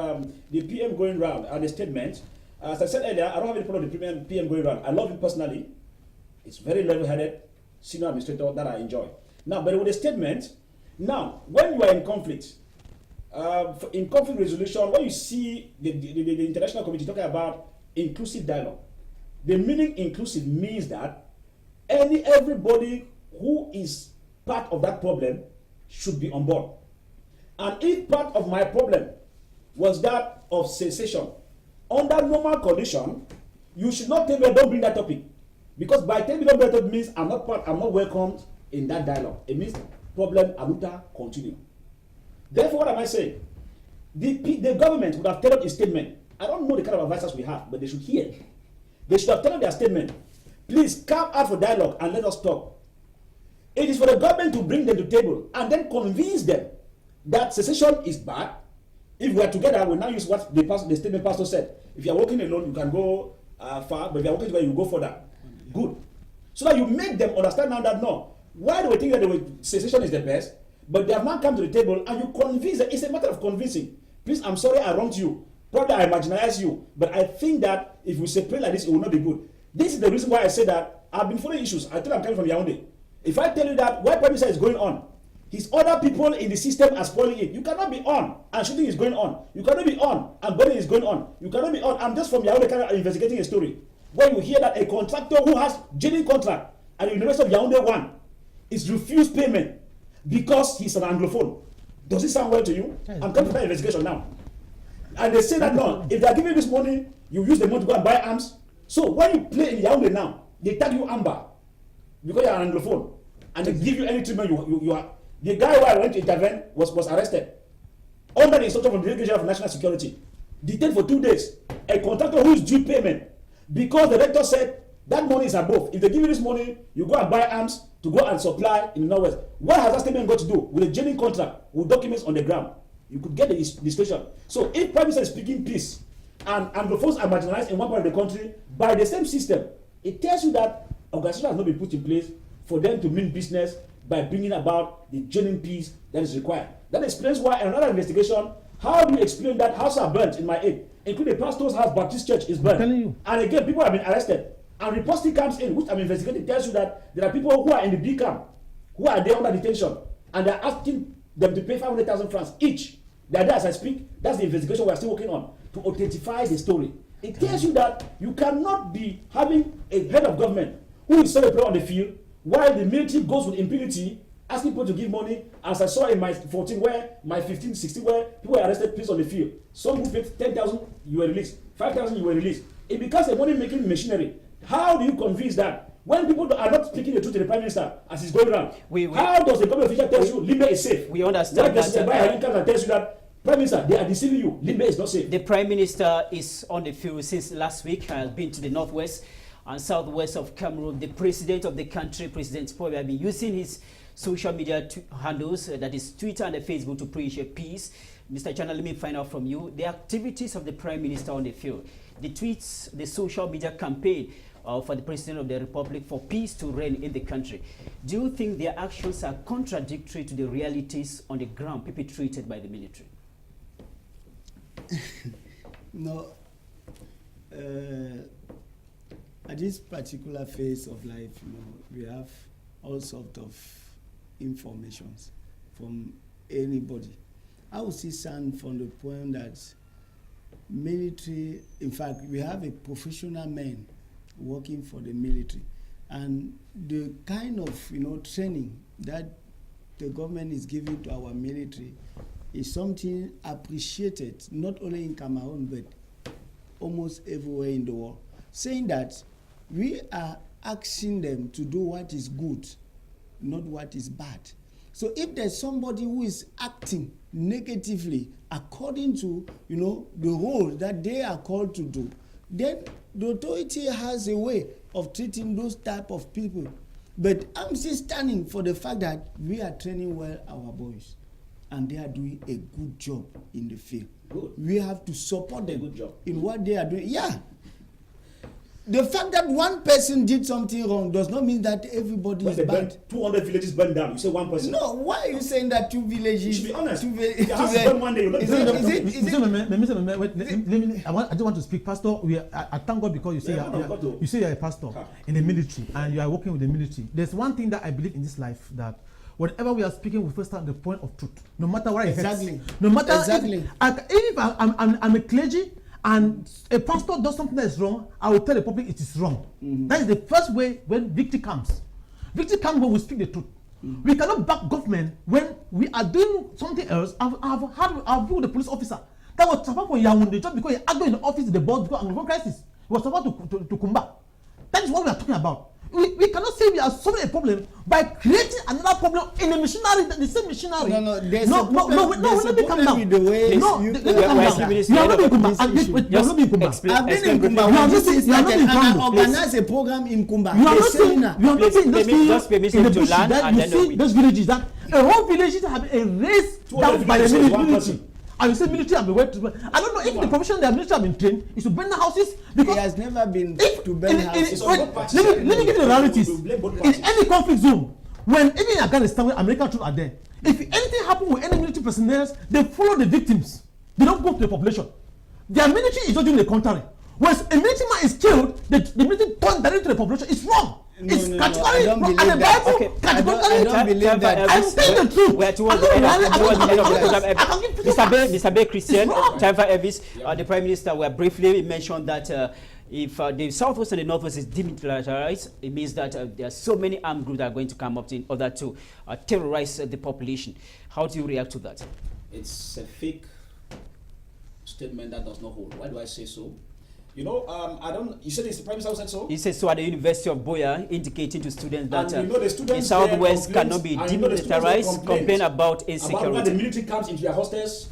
S7: the PM going round and the statement, as I said earlier, I don't have any problem with the PM going round. I love him personally. It's very level-headed, senior administrator that I enjoy. Now, but with the statement, now, when you are in conflict resolution, when you see the international community talking about inclusive dialogue, the meaning inclusive means that everybody who is part of that problem should be on board. And if part of my problem was that of secession, under normal condition, you should not tell me don't bring that topic. Because by telling me don't bring that topic means I'm not welcomed in that dialogue. It means problem aluta continue. Therefore, what am I saying? The government would have tailored a statement. I don't know the kind of advisors we have, but they should hear. They should have tailored their statement. Please come out for dialogue and let us talk. It is for the government to bring them to the table and then convince them that secession is bad. If we are together, we now use what the statement pastor said. If you are working alone, you can go far, but if you are working together, you go further. Good. So that you make them understand now that no, why do we think that secession is the best? But they have now come to the table and you convince them. It's a matter of convincing. Please, I'm sorry I wronged you. Probably I marginalized you. But I think that if we separate like this, it will not be good. This is the reason why I say that I've been following issues. I tell I'm coming from Yaoundé. If I tell you that what Prime Minister is going on, his other people in the system are spoiling it. You cannot be on and shooting is going on. You cannot be on and burning is going on. You cannot be on. I'm just from Yaoundé kind of investigating a story. When you hear that a contractor who has genuine contract at the University of Yaoundé 1 is refused payment because he's an Anglophone. Does it sound well to you? I'm coming to that investigation now. And they say that no, if they are giving you this money, you use the money to go and buy arms. So when you play in Yaoundé now, they tag you Amber because you're an Anglophone. And they give you any treatment you are. The guy who I went to intervene was arrested under the instruction from the Director of National Security, detained for 2 days. A contractor who is due payment because the rector said that money is above. If they give you this money, you go and buy arms to go and supply in the Northwest. What has that statement got to do with a genuine contract with documents on the ground? You could get the situation. So if Prime Minister is speaking peace and Anglophones are marginalized in one part of the country by the same system, it tells you that organization has not been put in place for them to mean business by bringing about the genuine peace that is required. That explains why in another investigation, how do you explain that houses are burnt in my aid, including the pastor's house, Baptist church is burnt. And again, people have been arrested. And report still comes in, which I'm investigating, tells you that there are people who are in the B camp, who are there under detention, and they're asking them to pay 500,000 francs each. They're there as I speak. That's the investigation we're still working on to authentify the story. It tells you that you cannot be having a head of government who is so on the field while the military goes with impunity, asking people to give money, as I saw in my 14, where my 15, 16, where people were arrested, placed on the field. Some who paid 10,000, you were released. 5,000, you were released. It becomes a money-making machinery. How do you convince that when people are not speaking the truth to the Prime Minister as he's going around? How does the government official tell you Limbe is safe?
S1: We understand
S7: that. That tells you that Prime Minister, they are deceiving you. Limbe is not safe.
S1: The Prime Minister is on the field since last week. Has been to the northwest and southwest of Cameroon. The president of the country, President Paul, has been using his social media handles, that is Twitter and Facebook, to preach a peace. Mr. Chana, let me find out from you the activities of the Prime Minister on the field, the tweets, the social media campaign for the President of the Republic for peace to reign in the country. Do you think their actions are contradictory to the realities on the ground perpetrated by the military?
S3: No. At this particular phase of life, we have all sorts of informations from anybody. I would see some from the point that military, in fact, we have a professional man working for the military, and the kind of training that the government is giving to our military is something appreciated not only in Cameroon but almost everywhere in the world, saying that we are asking them to do what is good, not what is bad. So if there's somebody who is acting negatively according to the role that they are called to do, then the authority has a way of treating those type of people. But I'm still standing for the fact that we are training well our boys, and they are doing a good job in the field.
S7: Good.
S3: We have to support them
S7: good job.
S3: in what they are doing. Yeah. The fact that one person did something wrong does not mean that everybody is bad.
S10: 200 villages burned down. You say one person.
S3: No, why are you saying that 2 villages?
S10: You should be honest.
S3: Wait,
S4: I just want to speak, Pastor. I thank God because you say you're a pastor in the military and you are working with the military. There's one thing that I believe in this life, that whatever we are speaking, we first start the point of truth, no matter what it hurts. No matter if I'm a clergy and a pastor does something that is wrong, I will tell the public it is wrong. That is the first way when victory comes. Victory comes when we speak the truth. We cannot back government when we are doing something else. I've been with the police officer that was supposed for Yaoundé just because he argued in the office of the board because of crisis. He was supposed to come back. That is what we are talking about. We cannot say we are solving a problem by creating another problem in a machinery, the same machinery.
S3: There's a problem with the way
S4: you are not being Kumba. You are not being Kumba.
S3: I've been in Kumba. You are not in Kumba. Organize a program in Kumba.
S4: You are not saying those villages that a whole village have a race down by the military. And you say military have been went to. I don't know if the profession the military have been trained is to burn the houses. Because
S3: he has never been to burn houses.
S4: Let me give you the realities. In any conflict zone, when even in Afghanistan, where American troops are there, if anything happens with any military personnel, they follow the victims. They don't go to the population. Their military is not doing the contrary. When a military man is killed, the military turns directly to the population. It's wrong. It's categorically wrong. And the Bible categorically.
S3: I don't believe that.
S4: I'm saying the truth.
S1: We are towards the end of the program. Mr. Bay Christian, time for Elvis. The Prime Minister, we briefly mentioned that if the Southwest and the Northwest is demilitarized, it means that there are so many armed groups that are going to come up in order to terrorize the population. How do you react to that?
S7: It's a fake statement that does not hold. Why do I say so? You know, you said it's the Prime Minister said so?
S1: He said so at the University of Boya, indicating to students that
S7: the
S1: Southwest cannot be demilitarized, complain about insecurity.
S7: About when the military comes into their hostels,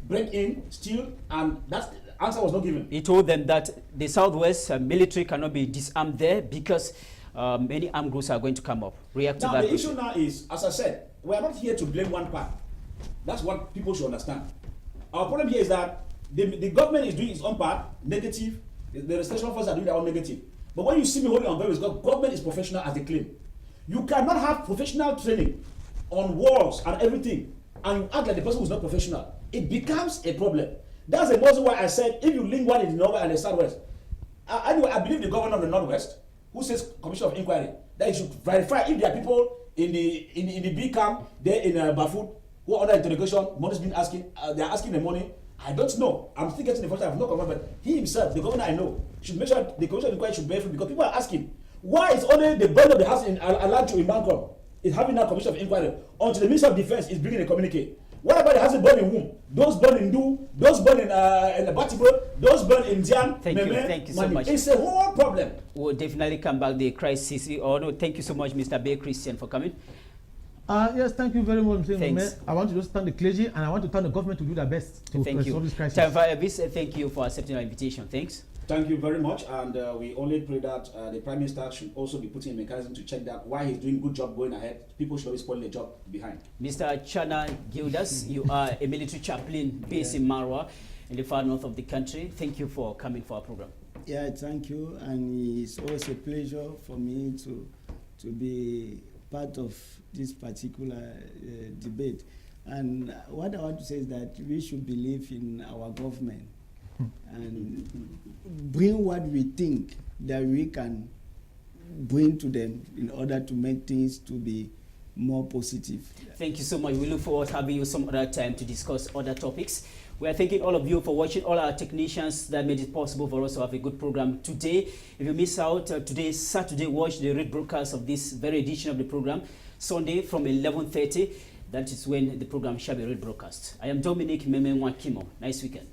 S7: break in, steal, and that's the answer was not given.
S1: He told them that the Southwest military cannot be disarmed there because many armed groups are going to come up. React to that.
S7: Now, the issue now is, as I said, we are not here to blame one part. That's what people should understand. Our problem here is that the government is doing its own part, negative. The restoration forces are doing their own negative. But when you see me holding on very well, government is professional as they claim. You cannot have professional training on walls and everything, and you act like the person who is not professional. It becomes a problem. That's the reason why I said if you link one in the Northwest and the Southwest. Anyway, I believe the governor of the Northwest, who says Commission of Inquiry, that you should verify if there are people in the B camp there in Bafut who are under interrogation. Money's been asking. They are asking the money. I don't know. I'm still getting the information. I have not confirmed, but he himself, the governor I know, should make sure the Commission of Inquiry should verify, because people are asking why is only the burn of the house in Alancho in Bangkok is having that Commission of Inquiry until the Minister of Defense is bringing a communique. What about the house burn in Womb? Those burn in Du, those burn in Batibo, those burn in Jian.
S1: Thank you so much.
S7: It's a whole problem.
S1: We'll definitely come back the crisis. Thank you so much, Mr. Bay Christian, for coming.
S4: Yes, thank you very much. I want to just thank the clergy and I want to thank the government to do their best to resolve this crisis.
S1: Thank you for accepting our invitation. Thanks.
S7: Thank you very much, and we only pray that the Prime Minister should also be putting a mechanism to check that why he's doing good job going ahead. People should always spoil the job behind. Mr.
S1: Chana Gildas, you are a military chaplain based in Marwa, in the far north of the country. Thank you for coming for our program.
S3: Yeah, thank you, and it's always a pleasure for me to be part of this particular debate. And what I want to say is that we should believe in our government and bring what we think that we can bring to them in order to make things to be more positive. Thank you so much. We look forward to having you some other time to discuss other topics. We are thanking all of you for watching, all our technicians that made it possible for us to have a good program today. If you miss out today's Saturday, watch the rebroadcast of this very edition of the program, Sunday from 11:30. That is when the program shall be rebroadcast. I am Dominic Meme Mwakimo. Nice weekend.